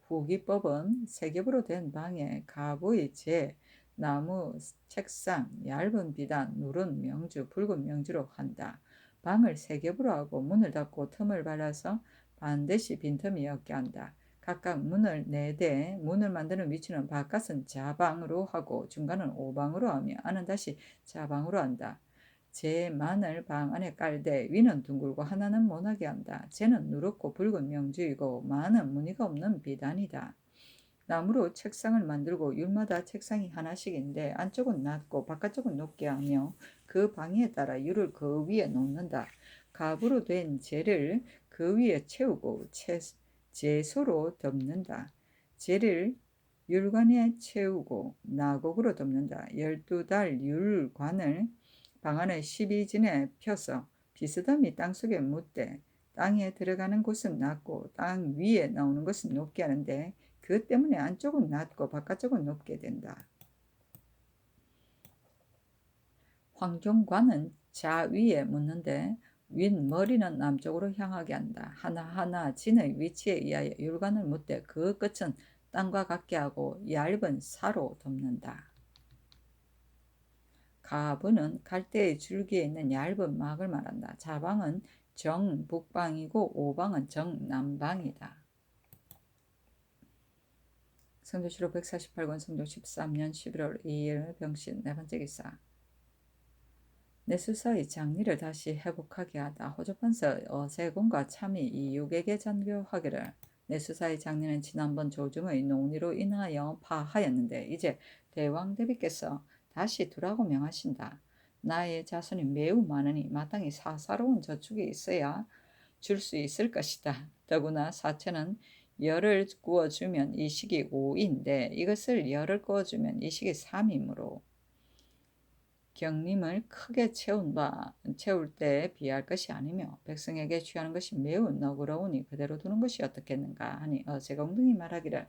후기법은 세겹으로 된 방에 가부의 제, 나무, 책상, 얇은 비단, 누른 명주, 붉은 명주로 한다. 방을 세겹으로 하고 문을 닫고 틈을 발라서 반드시 빈틈이 없게 한다. 각각 문을 4대, 문을 만드는 위치는 바깥은 자방으로 하고 중간은 오방으로 하며 안은 다시 자방으로 한다. 제만을 방 안에 깔되 위는 둥글고 하나는 모나게 한다. 제는 누렇고 붉은 명주이고 만은 무늬가 없는 비단이다. 나무로 책상을 만들고 율마다 책상이 하나씩인데 안쪽은 낮고 바깥쪽은 높게 하며 그 방에 따라 율을 그 위에 놓는다. 갑으로 된 재를 그 위에 채우고 제소로 덮는다. 재를 율관에 채우고 나곡으로 덮는다. 12달 율관을 방 안에 12진에 펴서 비스듬히 땅속에 묻되 땅에 들어가는 곳은 낮고 땅 위에 나오는 것은 높게 하는데 그 때문에 안쪽은 낮고 바깥쪽은 높게 된다. 황종관은 좌위에 묻는데 윗머리는 남쪽으로 향하게 한다. 하나하나 진의 위치에 의하여 율관을 묻되 그 끝은 땅과 같게 하고 얇은 사로 덮는다. 가부는 갈대의 줄기에 있는 얇은 막을 말한다. 자방은 정북방이고 오방은 정남방이다. 성조실록 148권 성종 13년 11월 2일 병신 네 번째 기사. 내수사의 장리를 다시 회복하게 하다. 호조판서 어세공과 참이 이육에게 전교하기를. 내수사의 장리는 지난번 조중의 논의로 인하여 파하였는데 이제 대왕 대비께서 다시 두라고 명하신다. 나의 자손이 매우 많으니 마땅히 사사로운 저축이 있어야 줄 수 있을 것이다. 더구나 사체는 열을 구워주면 이식이 5인데 이것을 열을 구워주면 이식이 3이므로 경림을 크게 채울 때에 비할 것이 아니며 백성에게 취하는 것이 매우 너그러우니 그대로 두는 것이 어떻겠는가 하니 어세공등이 말하기를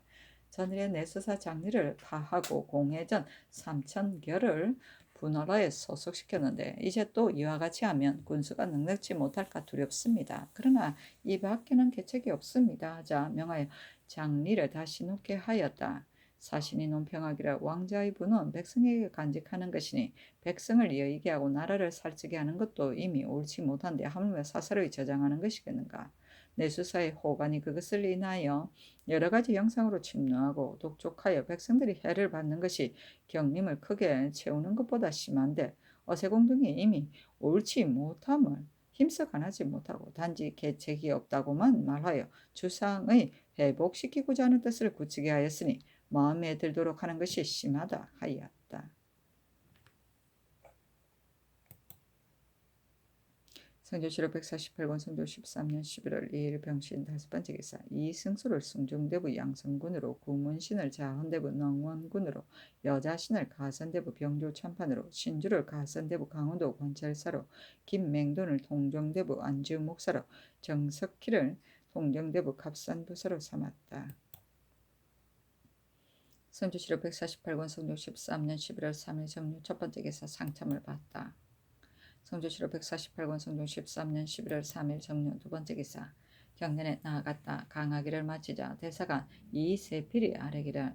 전일에 내수사 장리를 파하고 공회전 3,000결을 분할하에 소속시켰는데 이제 또 이와 같이 하면 군수가 넉넉지 못할까 두렵습니다. 그러나 이 밖에는 계책이 없습니다 하자 명하여 장리를 다시 놓게 하였다. 사신이 논평하기를 왕자의 분은 백성에게 간직하는 것이니 백성을 여의게 하고 나라를 살찌게 하는 것도 이미 옳지 못한데 하물며 사사로이 저장하는 것이겠는가. 내수사의 호간이 그것을 인하여 여러 가지 형상으로 침노하고 독촉하여 백성들이 해를 받는 것이 경림을 크게 채우는 것보다 심한데 어세공등이 이미 옳지 못함을 힘써 간하지 못하고 단지 계책이 없다고만 말하여 주상의 회복시키고자 하는 뜻을 굳히게 하였으니 마음에 들도록 하는 것이 심하다 하였다. 성조실록 148권 성조 13년 11월 2일 병신 다섯 번째 기사. 이승수를 승중대부 양성군으로 구문신을 자헌대부 능원군으로 여자신을 가선대부 병조 참판으로 신주를 가선대부 강원도 관찰사로 김맹돈을 통정대부 안주목사로 정석희를 통정대부 갑산부사로 삼았다. 성조실록 148권 성조 13년 11월 3일 정류 첫 번째 기사. 상참을 받다. 성조실록 148권 성종 13년 11월 3일 정류 두 번째 기사. 경년에 나아갔다. 강하기를 마치자 대사가 이세필이 아뢰기를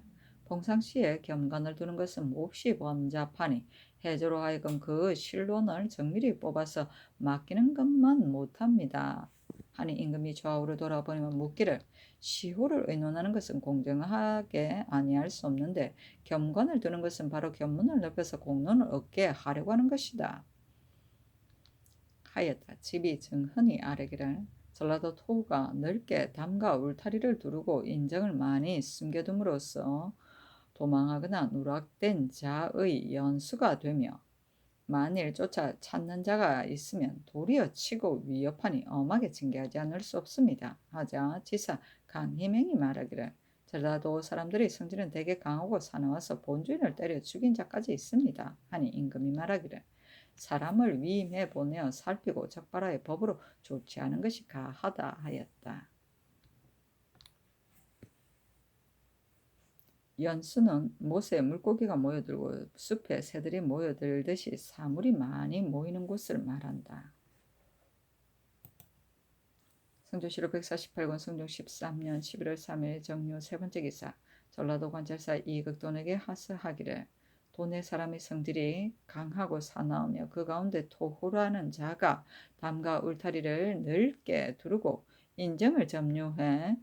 평상시에 겸관을 두는 것은 몹시 범잡하니 해조로 하여금 그 실론을 정밀히 뽑아서 맡기는 것만 못합니다. 하니 임금이 좌우로 돌아보니면 묻기를 시호를 의논하는 것은 공정하게 아니할 수 없는데 겸관을 두는 것은 바로 견문을 넓혀서 공론을 얻게 하려고 하는 것이다. 하였다. 집이 정흔히 아뢰기를 전라도 토우가 넓게 담과 울타리를 두르고 인정을 많이 숨겨둠으로써 도망하거나 누락된 자의 연수가 되며 만일 쫓아 찾는 자가 있으면 도리어 치고 위협하니 엄하게 징계하지 않을 수 없습니다. 하자 지사 강희맹이 말하기를 전라도 사람들이 성질은 되게 강하고 사나워서 본주인을 때려 죽인 자까지 있습니다. 하니 임금이 말하기를 사람을 위임해 보내어 살피고 적발하여 법으로 조치하는 것이 가하다 하였다. 연수는 못에 물고기가 모여들고 숲에 새들이 모여들듯이 사물이 많이 모이는 곳을 말한다. 성조실록 148권 성종 13년 11월 3일 정류 세 번째 기사. 전라도 관찰사 이극돈에게 하스하기를 도내 사람의 성질이 강하고 사나우며 그 가운데 토호라는 자가 담과 울타리를 넓게 두르고 인정을 점유해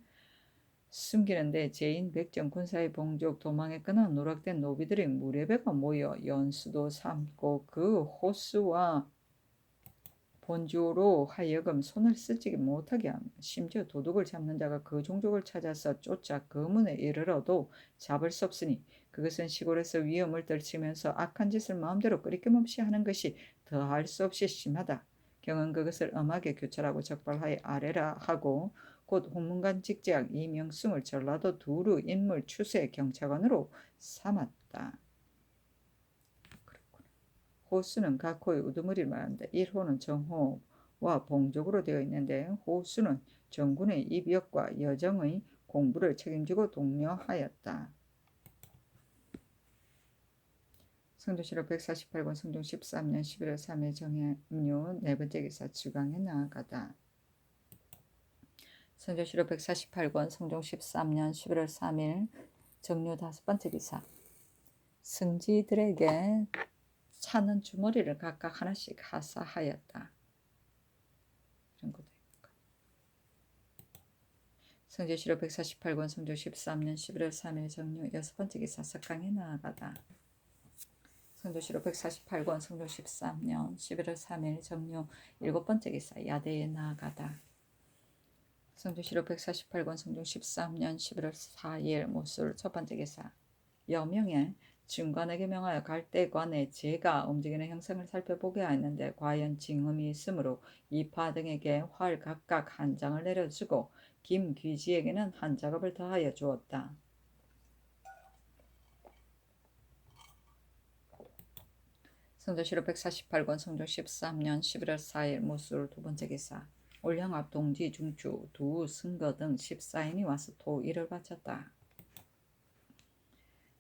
숨기는데 제인 백정 군사의 봉족 도망했거나 누락된 노비들이 무례배가 모여 연수도 삼고 그 호수와 본주로 하여금 손을 쓰지 못하게 하며 심지어 도둑을 잡는 자가 그 종족을 찾아서 쫓아 그 문에 이르러도 잡을 수 없으니 그것은 시골에서 위험을 떨치면서 악한 짓을 마음대로 끊임없이 하는 것이 더할 수 없이 심하다. 경은 그것을 엄하게 규찰하고 적발하여 아래라 하고 곧 홍문관 직제학 이명승을 전라도 두루 인물 추세 경찰관으로 삼았다. 호수는 각 호의 우두머리를 말하는데 1호는 정호와 봉족으로 되어 있는데 호수는 정군의 입역과 여정의 공부를 책임지고 독려하였다. 성조실록 148권 성종 13년 11월 3일 정해류 네 번째 기사. 주강에 나아가다. 성조실록 148권 성종 13년 11월 3일 정류 다섯 번째 기사. 승지들에게 차는 주머니를 각각 하나씩 하사하였다. 이런 것도 있고. 성조실록 148권 성조 13년 11월 3일 정류 여섯 번째 기사 석강에 나아가다. 성조실록 148권 성조 13년 11월 3일 정류 일곱 번째 기사 야대에 나아가다. 성조실록 148권 성조 13년 11월 4일 모술 첫 번째 기사 여명에 중관에게 명하여 갈대관의 제가 움직이는 형상을 살펴보게 하였는데 과연 징흠이 있으므로 이파 등에게 활 각각 한 장을 내려주고 김귀지에게는 한 작업을 더하여 주었다. 성조실록 148권 성조 13년 11월 4일 모술 두 번째 기사 올영합 동지 중추 두 승거 등 14인이 와서 토일을 바쳤다.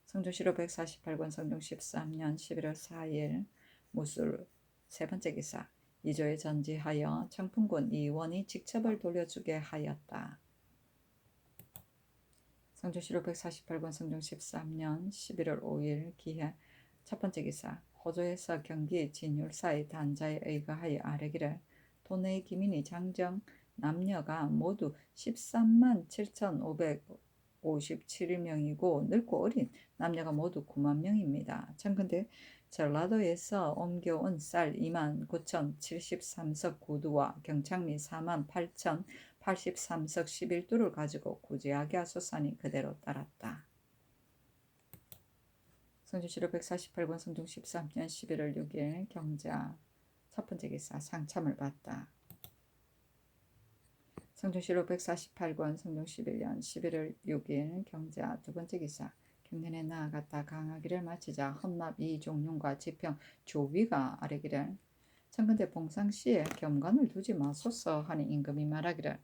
성조실록 148권 성종 13년 11월 4일 모술 세 번째 기사 이조에 전지하여 청풍군 이원이 직첩을 돌려주게 하였다. 성조실록 148권 성종 13년 11월 5일 기해 첫 번째 기사 호조에서 경기 진율사의 단자에 의거하여 아뢰기를 도내의 기민이 장정 남녀가 모두 13만 7,557명이고 늙고 어린 남녀가 모두 9만 명입니다. 청컨대 전라도에서 옮겨온 쌀 2만 9,073석 구두와 경창미 4만 8,083석 11두를 가지고 구제하게 하소서니 그대로 따랐다. 성조실록 148권 성종 13년 11월 6일 경자 첫 번째 기사 상참을 받다. 성조실록 148권 성종 11년 11월 6일 경자 두 번째 기사 경년에 나아갔다. 강하기를 마치자 헌납 이종룡과 지평 조위가 아뢰기를 청컨대 봉상시에 겸관을 두지 마소서 하니 임금이 말하기를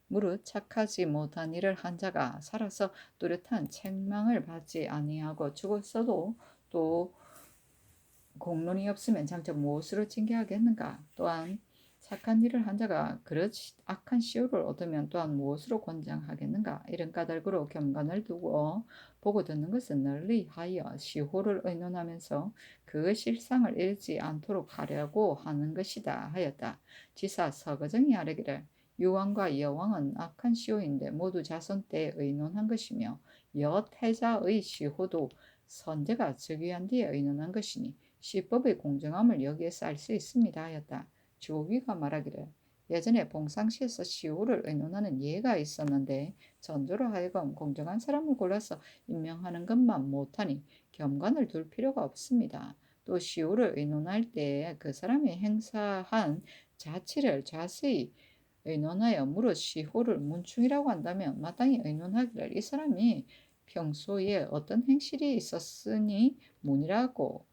무릇 착하지 못한 일을 한 자가 살아서 뚜렷한 책망을 받지 아니하고 죽었어도 또 공론이 없으면 장차 무엇으로 징계하겠는가. 또한 착한 일을 한 자가 그렇지 악한 시효를 얻으면 또한 무엇으로 권장하겠는가. 이런 까닭으로 겸관을 두고 보고 듣는 것은 널리 하여 시호를 의논하면서 그 실상을 잃지 않도록 하려고 하는 것이다 하였다. 지사 서거정이 아뢰기를 유왕과 여왕은 악한 시호인데 모두 자손 때 의논한 것이며 여태자의 시호도 선제가 즉위한 뒤에 의논한 것이니 시법의 공정함을 여기에서 알 수 있습니다 하였다. 조위가 말하기를 예전에 봉상시에서 시호를 의논하는 예가 있었는데 전조로 하여금 공정한 사람을 골라서 임명하는 것만 못하니 겸관을 둘 필요가 없습니다. 또 시호를 의논할 때 그 사람이 행사한 자치를 자세히 의논하여 무릇 시호를 문충이라고 한다면 마땅히 의논하기를 이 사람이 평소에 어떤 행실이 있었으니 문이라고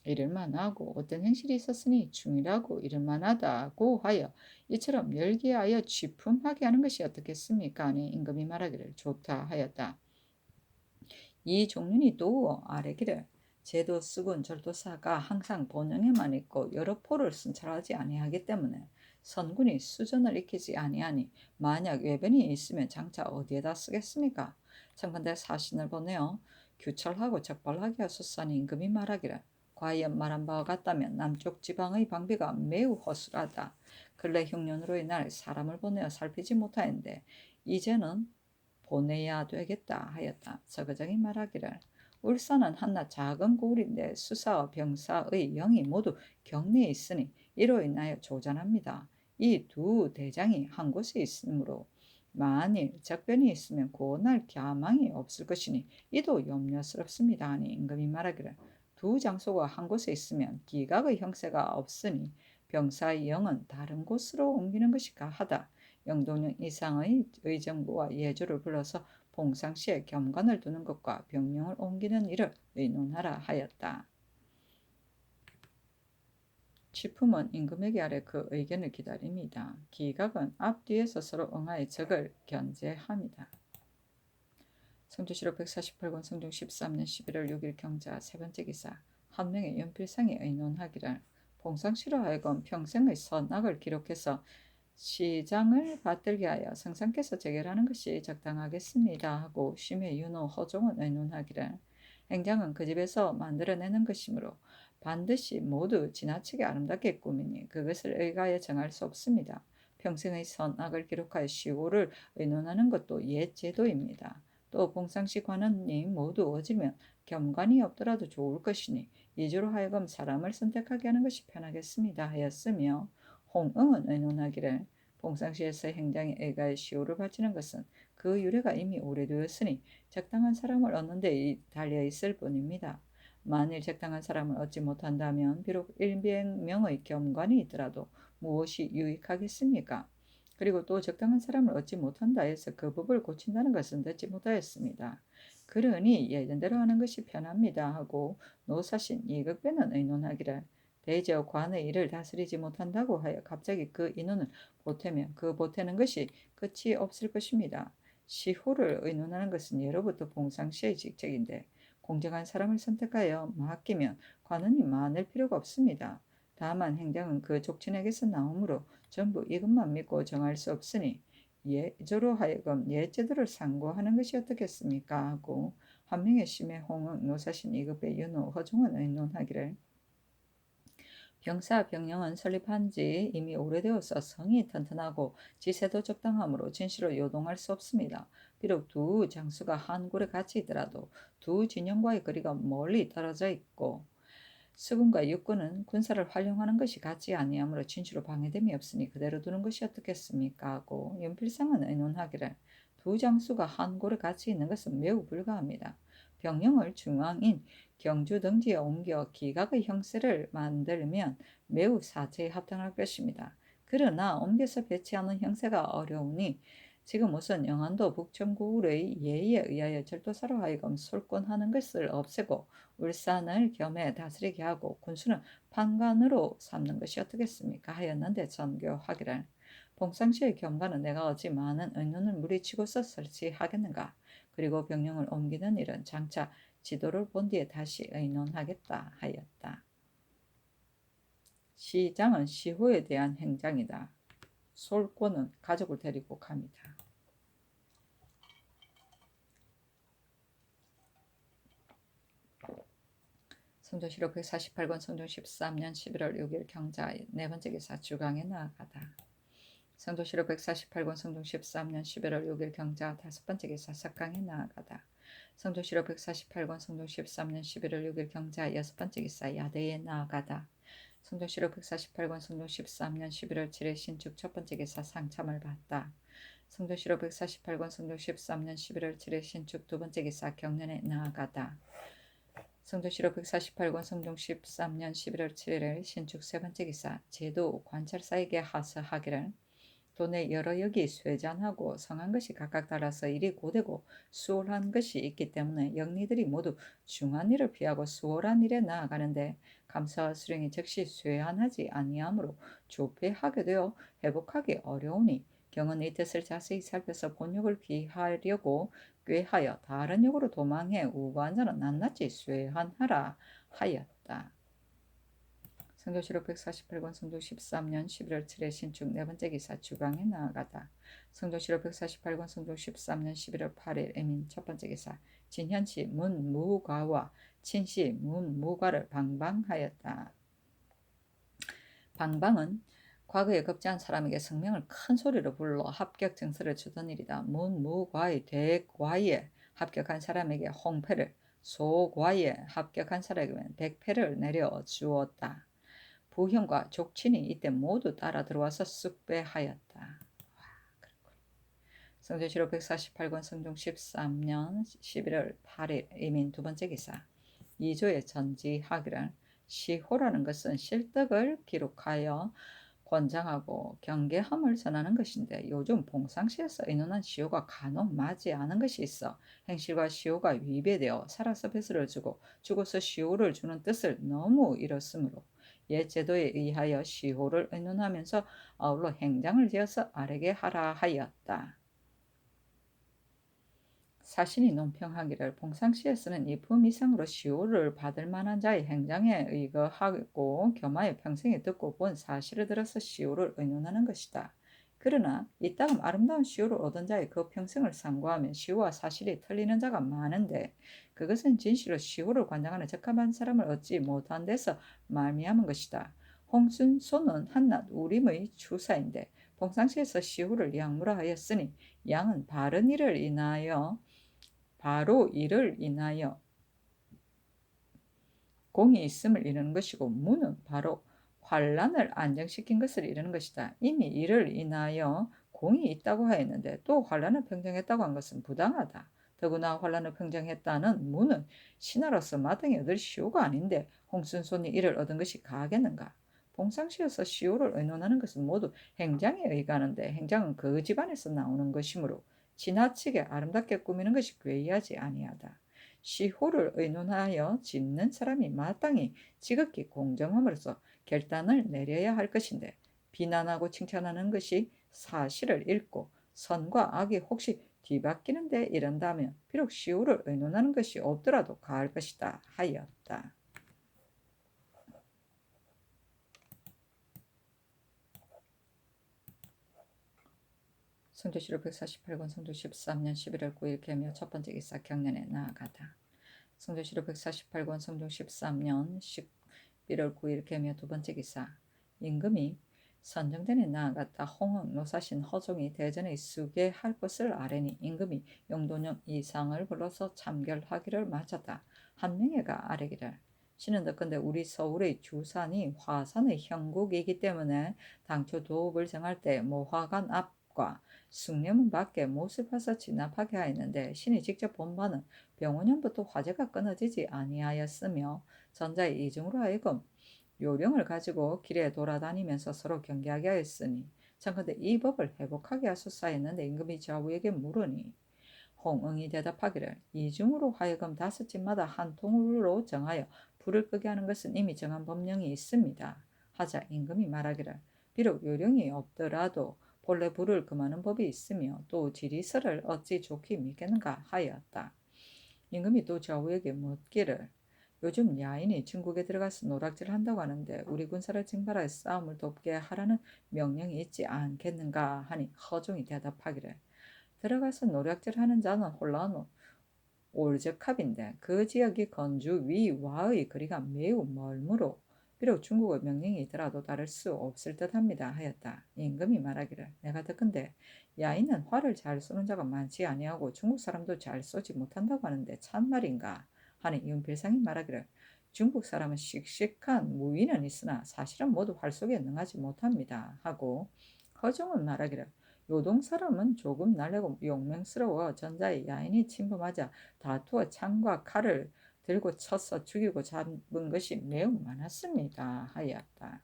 이를 만하고 어떤 행실이 있었으니 중이라고 이를 만하다고 하여 이처럼 열기하여 취품하게 하는 것이 어떻겠습니까? 아니 임금이 말하기를 좋다 하였다. 이 종륜이 또 아뢰기를 제도 쓰군 절도사가 항상 본영에만 있고 여러 포를 순찰하지 아니하기 때문에 선군이 수전을 익히지 아니하니 만약 외변이 있으면 장차 어디에다 쓰겠습니까? 청컨대 사신을 보내어 규철하고 적발하게 하소서니 임금이 말하기를 과연 말한 바와 같다면 남쪽 지방의 방비가 매우 허술하다. 근래 흉년으로 인할 사람을 보내어 살피지 못하였는데 이제는 보내야 되겠다 하였다. 서거정이 말하기를 울산은 한낱 작은 고을인데 수사와 병사의 영이 모두 경내에 있으니 이로 인하여 조잔합니다. 이 두 대장이 한 곳에 있으므로 만일 적변이 있으면 고날 가망이 없을 것이니 이도 염려스럽습니다 하니 임금이 말하기를 두 장소가 한 곳에 있으면 기각의 형세가 없으니 병사의 영은 다른 곳으로 옮기는 것이 가하다. 영동령 이상의 의정부와 예조를 불러서 봉상시에 겸관을 두는 것과 병령을 옮기는 일을 의논하라 하였다. 취품은 임금에게 아래 그 의견을 기다립니다. 기각은 앞뒤에서 서로 응하여 적을 견제합니다. 성조실록 148권 성종 13년 11월 6일 경자 세 번째 기사 한 명의 연필상에 의논하기를 봉상시로 하여금 평생의 선악을 기록해서 시장을 받들게 하여 성상께서 재결하는 것이 적당하겠습니다 하고 심의 윤호 허종은 의논하기를 행장은 그 집에서 만들어내는 것이므로 반드시 모두 지나치게 아름답게 꾸미니 그것을 의가에 정할 수 없습니다. 평생의 선악을 기록하여 시호를 의논하는 것도 옛 제도입니다. 또 봉상시 관원이 모두 어지면 겸관이 없더라도 좋을 것이니 이주로 하여금 사람을 선택하게 하는 것이 편하겠습니다 하였으며, 홍응은 의논하기를 봉상시에서 행장에 의가해 시호를 바치는 것은 그 유래가 이미 오래되었으니 적당한 사람을 얻는 데 달려 있을 뿐입니다. 만일 적당한 사람을 얻지 못한다면 비록 100명의 겸관이 있더라도 무엇이 유익하겠습니까? 그리고 또 적당한 사람을 얻지 못한다 해서 그 법을 고친다는 것은 듣지 못하였습니다. 그러니 예전대로 하는 것이 편합니다 하고 노사신 이극배는 의논하기를 대저 관의 일을 다스리지 못한다고 하여 갑자기 그 인원을 보태면 그 보태는 것이 끝이 없을 것입니다. 시호를 의논하는 것은 예로부터 봉상시의 직책인데 공정한 사람을 선택하여 맡기면 관원이 많을 필요가 없습니다. 다만 행장은 그 족친에게서 나오므로 전부 이것만 믿고 정할 수 없으니 예조로 하여금 예제도를 상고하는 것이 어떻겠습니까 하고 한 명의 심의 홍응 노사신 이급의 윤호 허종은 의논하기를 병사 병영은 설립한 지 이미 오래되어서 성이 튼튼하고 지세도 적당하므로 진시로 요동할 수 없습니다. 비록 두 장수가 한 굴에 같이 있더라도 두 진영과의 거리가 멀리 떨어져 있고 수군과 육군은 군사를 활용하는 것이 같지 아니하므로 진시로 방해됨이 없으니 그대로 두는 것이 어떻겠습니까 하고 연필상은 의논하기를 두 장수가 한 굴에 같이 있는 것은 매우 불가합니다. 병영을 중앙인 경주 등지에 옮겨 기각의 형세를 만들면 매우 사체에 합당할 것입니다. 그러나 옮겨서 배치하는 형세가 어려우니 지금 우선 영안도 북청구의 예의에 의하여 절도사로 하여금 솔권하는 것을 없애고 울산을 겸해 다스리게 하고 군수는 판관으로 삼는 것이 어떻겠습니까 하였는데 전교하기를 봉상시의 경관은 내가 어찌 많은 의논을 무리치고서 설치하겠는가. 그리고 병영을 옮기는 일은 장차 지도를 본 뒤에 다시 의논하겠다 하였다. 시장은 시호에 대한 행장이다. 솔권은 가족을 데리고 갑니다. 성조실록 148권 성종 13년 11월 6일 경자 네 번째 기사 주강에 나아가다. 성조실록 148권 성종 13년 11월 6일 경자 다섯 번째 기사 석강에 나아가다. 성조실록 148권 성종 13년 11월 6일 경자 여섯 번째 기사 야대에 나아가다. 성조실록 148권 성종 13년 11월 7일 신축 첫 번째 기사 상참을 받다. 성조실록 148권 성종 13년 11월 7일 신축 두 번째 기사 경련에 나아가다. 성조실록 148권 성종 13년 11월 7일 신축 세 번째 기사 제도 관찰사에게 하서하기를 도내 여러 역이 쇠잔하고 성한 것이 각각 달라서 일이 고되고 수월한 것이 있기 때문에 영리들이 모두 중한 일을 피하고 수월한 일에 나아가는데 감사와 수령이 즉시 쇠한하지 아니하므로 조폐하게 되어 회복하기 어려우니 경은 이 뜻을 자세히 살펴서 본욕을 피하려고 꾀하여 다른 욕으로 도망해 우고한 자는 낱낱이 쇠한하라 하였다. 성조실록 148권 성조 13년 11월 7일 신축 네 번째 기사 주강에 나아가다. 성조실록 148권 성조 13년 11월 8일 애민 첫 번째 기사 진현씨 문무과와 친씨 문무과를 방방하였다. 방방은 과거에 급제한 사람에게 성명을 큰 소리로 불러 합격 증서를 주던 일이다. 문무과의 대과에 합격한 사람에게 홍패를, 소과에 합격한 사람에게 백패를 내려 주었다. 부형과 족친이 이때 모두 따라 들어와서 쑥배하였다. 성조실록 148권 성종 13년 11월 8일 이민 두 번째 기사 2조에 전지하기를 시호라는 것은 실덕을 기록하여 권장하고 경계함을 전하는 것인데 요즘 봉상시에서 의논한 시호가 간혹 맞지 않은 것이 있어 행실과 시호가 위배되어 살아서 배설을 주고 죽어서 시호를 주는 뜻을 너무 잃었으므로 옛 제도에 의하여 시호를 의논하면서 아울러 행장을 지어서 아래게 하라 하였다. 사신이 논평하기를 봉상시에서는 이 품 이상으로 시호를 받을 만한 자의 행장에 의거하고 겸하여 평생에 듣고 본 사실을 들어서 시호를 의논하는 것이다. 그러나 이따금 아름다운 시호를 얻은 자의 그 평생을 상고하면 시호와 사실이 틀리는 자가 많은데 그것은 진실로 시호를 관장하는 적합한 사람을 얻지 못한 데서 말미암은 것이다. 홍순소는 한낱 우림의 추사인데 평상시에서 시후를 양무라 하였으니 양은 바로 이를 인하여 공이 있음을 이루는 것이고 무는 바로 환란을 안정시킨 것을 이루는 것이다. 이미 이를 인하여 공이 있다고 하였는데 또 환란을 평정했다고 한 것은 부당하다. 더구나 환란을 평정했다는 무는 신하로서 마땅히 얻을 시효가 아닌데 홍순손이 이를 얻은 것이 가하겠는가. 봉상시에서 시효를 의논하는 것은 모두 행장에 의가는데 행장은 그 집안에서 나오는 것이므로 지나치게 아름답게 꾸미는 것이 괴이하지 아니하다. 시호를 의논하여 짓는 사람이 마땅히 지극히 공정함으로써 결단을 내려야 할 것인데 비난하고 칭찬하는 것이 사실을 읽고 선과 악이 혹시 뒤바뀌는 데 이른다면 비록 시호를 의논하는 것이 없더라도 가할 것이다 하였다. 성조실록 148권 성조 13년 11월 9일 개묘 첫 번째 기사 경년에 나아가다. 성조실록 148권 성종 13년 11월 9일 개묘 두 번째 기사 임금이 선정전에 나아갔다. 홍흥 노사신 허종이 대전에 수게 할 것을 아뢰니 임금이 영도령 이상을 불러서 참결하기를 마쳤다. 한 명에가 아뢰기를 신은 듣건대 우리 서울의 주산이 화산의 형국이기 때문에 당초 도읍을 정할 때 모화관 앞과 숭례문 밖에 못을 파서 진압하게 하였는데 신이 직접 본 바는 병원년부터 화제가 끊어지지 아니하였으며 전자의 이중으로 하여금 요령을 가지고 길에 돌아다니면서 서로 경계하게 하였으니 청컨대 이 법을 회복하게 하소서 했는데 임금이 좌우에게 물으니 홍응이 대답하기를 이중으로 하여금 5집마다 한 통으로 정하여 불을 끄게 하는 것은 이미 정한 법령이 있습니다. 하자 임금이 말하기를 비록 요령이 없더라도 본래 불을 금하는 법이 있으며 또 지리설을 어찌 좋게 믿겠는가 하였다. 임금이 또 좌우에게 묻기를 요즘 야인이 중국에 들어가서 노략질 한다고 하는데 우리 군사를 징발하여 싸움을 돕게 하라는 명령이 있지 않겠는가 하니 허종이 대답하기를 들어가서 노략질 하는 자는 홀라노 올적합인데 그 지역이 건주 위와의 거리가 매우 멀므로 비록 중국의 명령이 있더라도 따를 수 없을 듯합니다 하였다. 임금이 말하기를 내가 듣건대 야인은 활을 잘 쏘는 자가 많지 아니하고 중국 사람도 잘 쏘지 못한다고 하는데 참말인가 하니 윤필상이 말하기를 중국 사람은 씩씩한 무위는 있으나 사실은 모두 활 쏘기에 능하지 못합니다 하고 허종은 말하기를 요동 사람은 조금 날래고 용맹스러워 전자의 야인이 침범하자 다투어 창과 칼을 들고 쳐서 죽이고 잡은 것이 매우 많았습니다 하였다.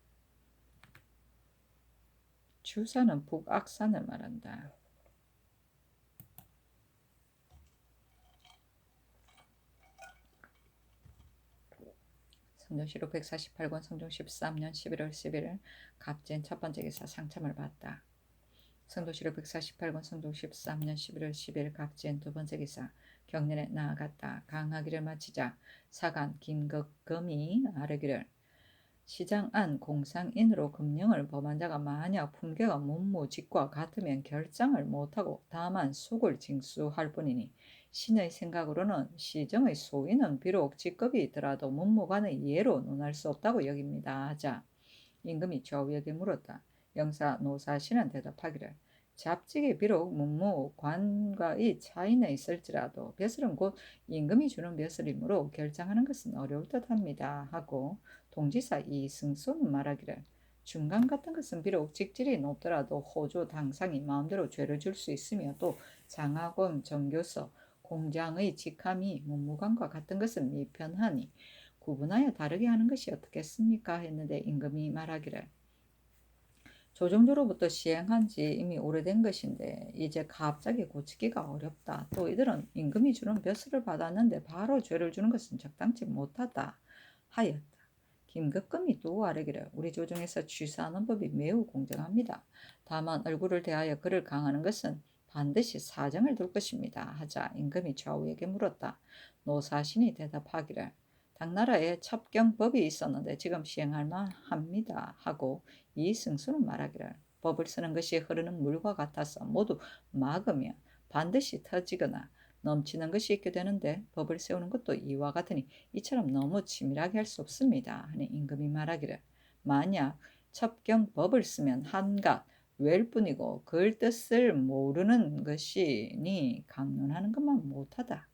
주사는 북악산을 말한다. 성종실록 148권 성종 13년 11월 11일 갑진 첫 번째 기사 상참을 받다. 성도실록 148권 성종 13년 11월 10일 갑진 두 번째 기사 경년에 나아갔다. 강하기를 마치자 사간 김극금이 아뢰기를 시장 안 공상인으로 금령을 범한 자가 만약 품계가 문무직과 같으면 결장을 못하고 다만 속을 징수할 뿐이니 신의 생각으로는 시정의 소인은 비록 직급이 있더라도 문무관의 예로 논할 수 없다고 여깁니다 하자 임금이 좌우에게 물었다. 영사 노사신은 대답하기를 잡직이 비록 문무관과의 차이는 있을지라도 벼슬은 곧 임금이 주는 벼슬이므로 결정하는 것은 어려울 듯합니다 하고 동지사 이승소는 말하기를 중간 같은 것은 비록 직질이 높더라도 호조 당상이 마음대로 죄를 줄 수 있으며 또 장하검 정교서 공장의 직함이 문무관과 같은 것은 미편하니 구분하여 다르게 하는 것이 어떻겠습니까 했는데 임금이 말하기를 조정조로부터 시행한 지 이미 오래된 것인데 이제 갑자기 고치기가 어렵다. 또 이들은 임금이 주는 벼슬을 받았는데 바로 죄를 주는 것은 적당치 못하다 하였다. 김극금이 또 아뢰기를 우리 조정에서 취사하는 법이 매우 공정합니다. 다만 얼굴을 대하여 그를 강하는 것은 반드시 사정을 둘 것입니다 하자 임금이 좌우에게 물었다. 노사신이 대답하기를 당나라에 첩경법이 있었는데 지금 시행할 만합니다 하고 이승수는 말하기를 법을 쓰는 것이 흐르는 물과 같아서 모두 막으면 반드시 터지거나 넘치는 것이 있게 되는데 법을 세우는 것도 이와 같으니 이처럼 너무 치밀하게 할 수 없습니다 하니 임금이 말하기를 만약 첩경법을 쓰면 한갓 외일 뿐이고 글 뜻을 모르는 것이니 강론하는 것만 못하다.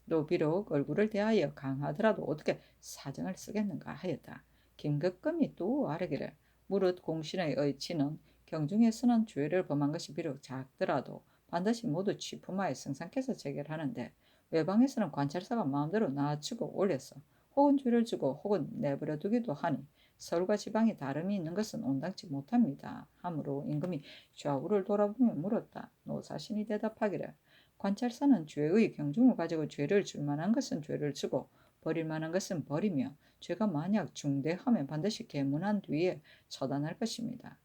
또 비록 얼굴을 대하여 강하더라도 어떻게 사정을 쓰겠는가 하였다. 김극금이 또 아뢰기를 무릇 공신의 의치는 경중에서는 죄를 범한 것이 비록 작더라도 반드시 모두 취품하여 승상께서 재결하는데 외방에서는 관찰사가 마음대로 낮추고 올려서 혹은 죄를 주고 혹은 내버려 두기도 하니 서울과 지방이 다름이 있는 것은 온당치 못합니다. 하므로 임금이 좌우를 돌아보며 물었다. 노사신이 대답하기를 관찰사는 죄의 경중을 가지고 죄를 줄 만한 것은 죄를 주고 버릴 만한 것은 버리며 죄가 만약 중대하면 반드시 계문한 뒤에 처단할 것입니다.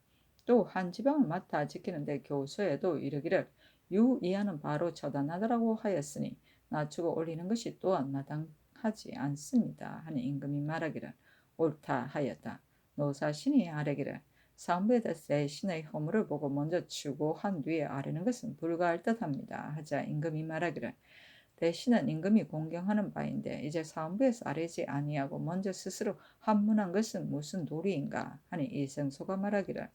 또 한 지방을 맡아 지키는데 교서에도 이르기를 유 이하는 바로 처단하더라고 하였으니 낮추고 올리는 것이 또한 마땅하지 않습니다. 하니 임금이 말하기를 옳다 하였다. 노사신이 아뢰기를 상부에 대신의 허물을 보고 먼저 추고한 뒤에 아뢰는 것은 불가할 듯합니다. 하자 임금이 말하기를 대신은 임금이 공경하는 바인데 이제 사헌부에서 아뢰지 아니하고 먼저 스스로 한문한 것은 무슨 도리인가 하니 이성소가 말하기를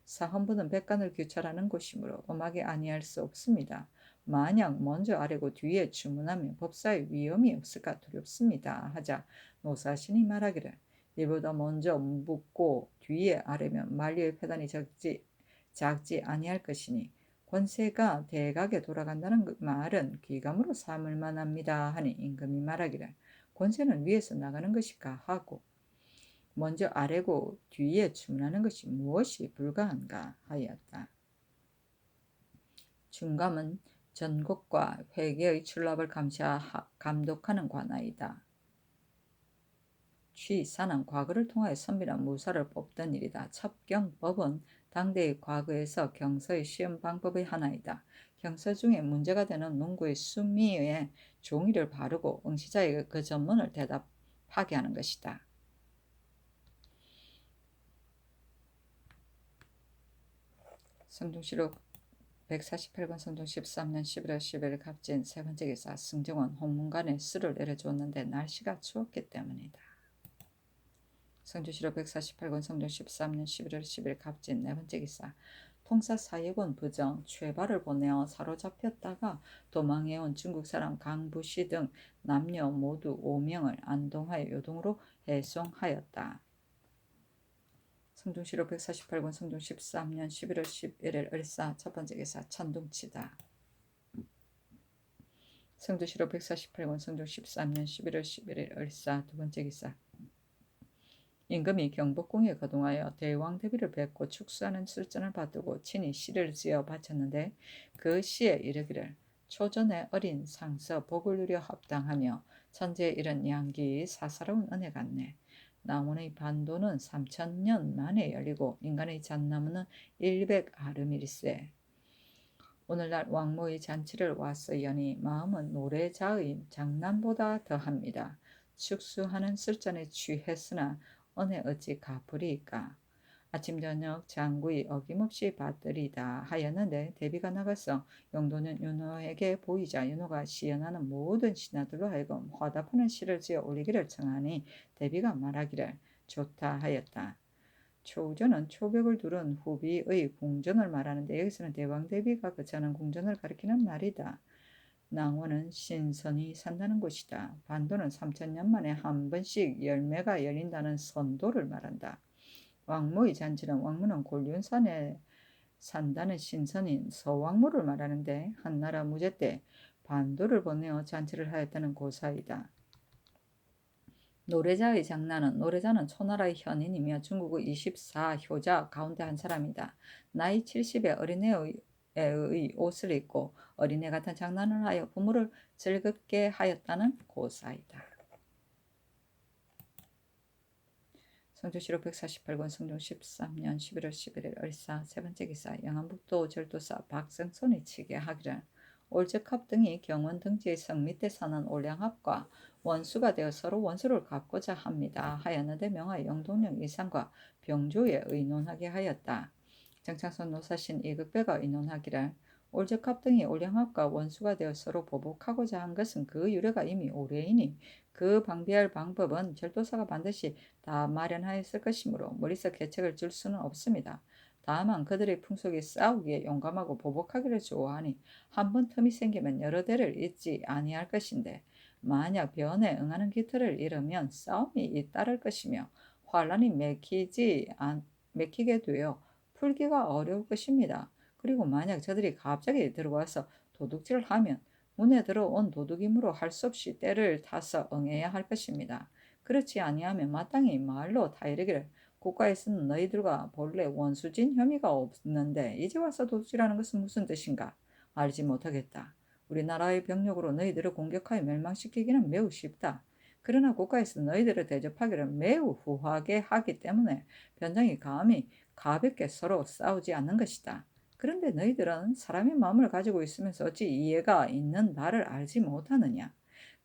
사헌부는 백관을 규찰하는 곳이므로 엄하게 아니할 수 없습니다. 만약 먼저 아뢰고 뒤에 주문하면 법사의 위험이 없을까 두렵습니다. 하자 노사신이 말하기를 이보다 먼저 묻고 뒤에 아뢰면 만리의 패단이 작지 아니할 것이니 권세가 대각에 돌아간다는 말은 귀감으로 삼을 만합니다. 하니 임금이 말하기를 권세는 위에서 나가는 것이까 하고 먼저 아래고 뒤에 주문하는 것이 무엇이 불가한가 하였다. 중감은 전국과 회계의 출납을 감독하는 관아이다. 취사는 과거를 통하여 선비란 무사를 뽑던 일이다. 첩경법은 당대의 과거에서 경서의 시험 방법의 하나이다. 경서 중에 문제가 되는 문구의 수미에 종이를 바르고 응시자에게 그 전문을 대답하게 하는 것이다. 성중시록 148권 성종 13년 11월 10일 갑진 세 번째 기사 승정원 홍문관에 술을 내려주었는데 날씨가 추웠기 때문이다. 성주시록 148권 성종 13년 11월 10일 갑진 네 번째 기사 통사 사예권 부정 최발을 보내어 사로잡혔다가 도망해온 중국 사람 강부시 등 남녀 모두 5명을 안동하여 요동으로 해송하였다. 성중시록 148권 성종 13년 11월 11일 을사 첫 번째 기사 천둥치다. 성주시록 148권 성종 13년 11월 11일 을사 두 번째 기사 임금이 경복궁에 거동하여 대왕 대비를 뵙고 축수하는 술전을 받들고 친히 시를 지어 바쳤는데 그 시에 이르기를 초전에 어린 상서 복을 누려 합당하며 천재에 이른 양기 사사로운 은혜 같네. 나무의 반도는 3000년 만에 열리고 인간의 잣나무는 100아름일세. 오늘날 왕모의 잔치를 왔으여니 마음은 노래자의 장난보다 더합니다. 축수하는 술잔에 취했으나 은혜 어찌 갚으리이까. 아침 저녁 장구이 어김없이 받들이다 하였는데 대비가 나가서 영도는 윤호에게 보이자 윤호가 시연하는 모든 신하들로 하여금 화답하는 시를 지어 올리기를 청하니 대비가 말하기를 좋다 하였다. 초우전은 초벽을 두른 후비의 궁전을 말하는데 여기서는 대왕대비가 거처하는 궁전을 가리키는 말이다. 낭원은 신선이 산다는 곳이다. 반도는 3000년 만에 한 번씩 열매가 열린다는 선도를 말한다. 왕모의 잔치는 왕무는 곤륜산에 산다는 신선인 서왕모를 말하는데 한나라 무제 때 반도를 보내어 잔치를 하였다는 고사이다. 노래자의 장난은 노래자는 초나라의 현인이며 중국의 24효자 가운데 한 사람이다. 나이 70의 어린애의 옷을 입고 어린애 같은 장난을 하여 부모를 즐겁게 하였다는 고사이다. 성주시록 148권 성종 13년 11월 11일 을사 세 번째 기사 영안북도 절도사 박성손이 치게 하기를 올적합 등이 경원 등지의 성 밑에 사는 올량합과 원수가 되어 서로 원수를 갚고자 합니다. 하였는데 명하 영동령 이상과 병조에 의논하게 하였다. 정창선 노사신 이극배가 의논하기를 올적합 등이 올량합과 원수가 되어 서로 보복하고자 한 것은 그 유래가 이미 오래이니 그 방비할 방법은 절도사가 반드시 다 마련하였을 것이므로 머릿속 계책을 줄 수는 없습니다. 다만 그들의 풍속이 싸우기에 용감하고 보복하기를 좋아하니 한 번 틈이 생기면 여러 대를 잊지 아니할 것인데 만약 변에 응하는 기틀을 잃으면 싸움이 잇따를 것이며 환란이 맥히게 되어 풀기가 어려울 것입니다. 그리고 만약 저들이 갑자기 들어와서 도둑질을 하면 문에 들어온 도둑이므로 할 수 없이 때를 타서 응해야 할 것입니다. 그렇지 아니하면 마땅히 말로 다 이르기를 국가에서는 너희들과 본래 원수진 혐의가 없는데 이제 와서 도둑질하는 것은 무슨 뜻인가? 알지 못하겠다. 우리나라의 병력으로 너희들을 공격하여 멸망시키기는 매우 쉽다. 그러나 국가에서 너희들을 대접하기를 매우 후하게 하기 때문에 변장이 감히 가볍게 서로 싸우지 않는 것이다. 그런데 너희들은 사람의 마음을 가지고 있으면서 어찌 이해가 있는 나를 알지 못하느냐?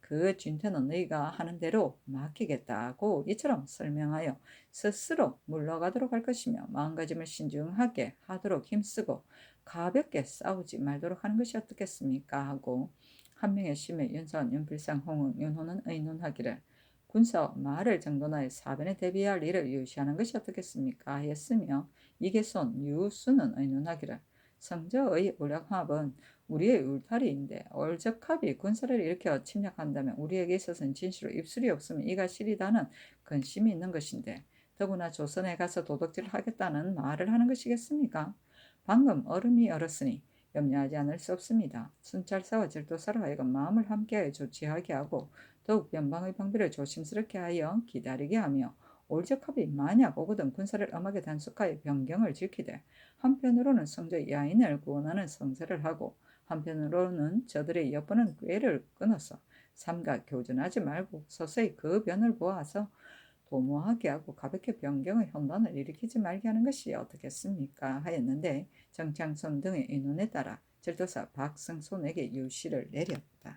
그 진퇴는 너희가 하는 대로 맡기겠다고 이처럼 설명하여 스스로 물러가도록 할 것이며 마음가짐을 신중하게 하도록 힘쓰고 가볍게 싸우지 말도록 하는 것이 어떻겠습니까? 하고 한 명의 심의 윤선, 윤필상, 홍은, 윤호는 의논하기를 군사와 말을 정돈하여 사변에 대비할 일을 유시하는 것이 어떻겠습니까? 하였으며 이계손, 유수는 의논하기를 성저의 올량합은 우리의 울타리인데 얼적합이 군사를 일으켜 침략한다면 우리에게 있어서는 진실로 입술이 없으면 이가 시리다는 근심이 있는 것인데 더구나 조선에 가서 도둑질을 하겠다는 말을 하는 것이겠습니까? 방금 얼음이 얼었으니 염려하지 않을 수 없습니다. 순찰사와 절도사로 하여금 마음을 함께하여 조치하게 하고 더욱 변방의 방비를 조심스럽게 하여 기다리게 하며 올적합이 만약 오거든 군사를 엄하게 단속하여 변경을 지키되 한편으로는 성저 야인을 구원하는 성세를 하고 한편으로는 저들의 엿보는 꾀를 끊어서 삼가 교전하지 말고 서서히 그 변을 보아서 도모하게 하고 가볍게 변경의 혼란을 일으키지 말게 하는 것이 어떻겠습니까? 하였는데 정창손 등의 의논에 따라 절도사 박승손에게 유시를 내렸다.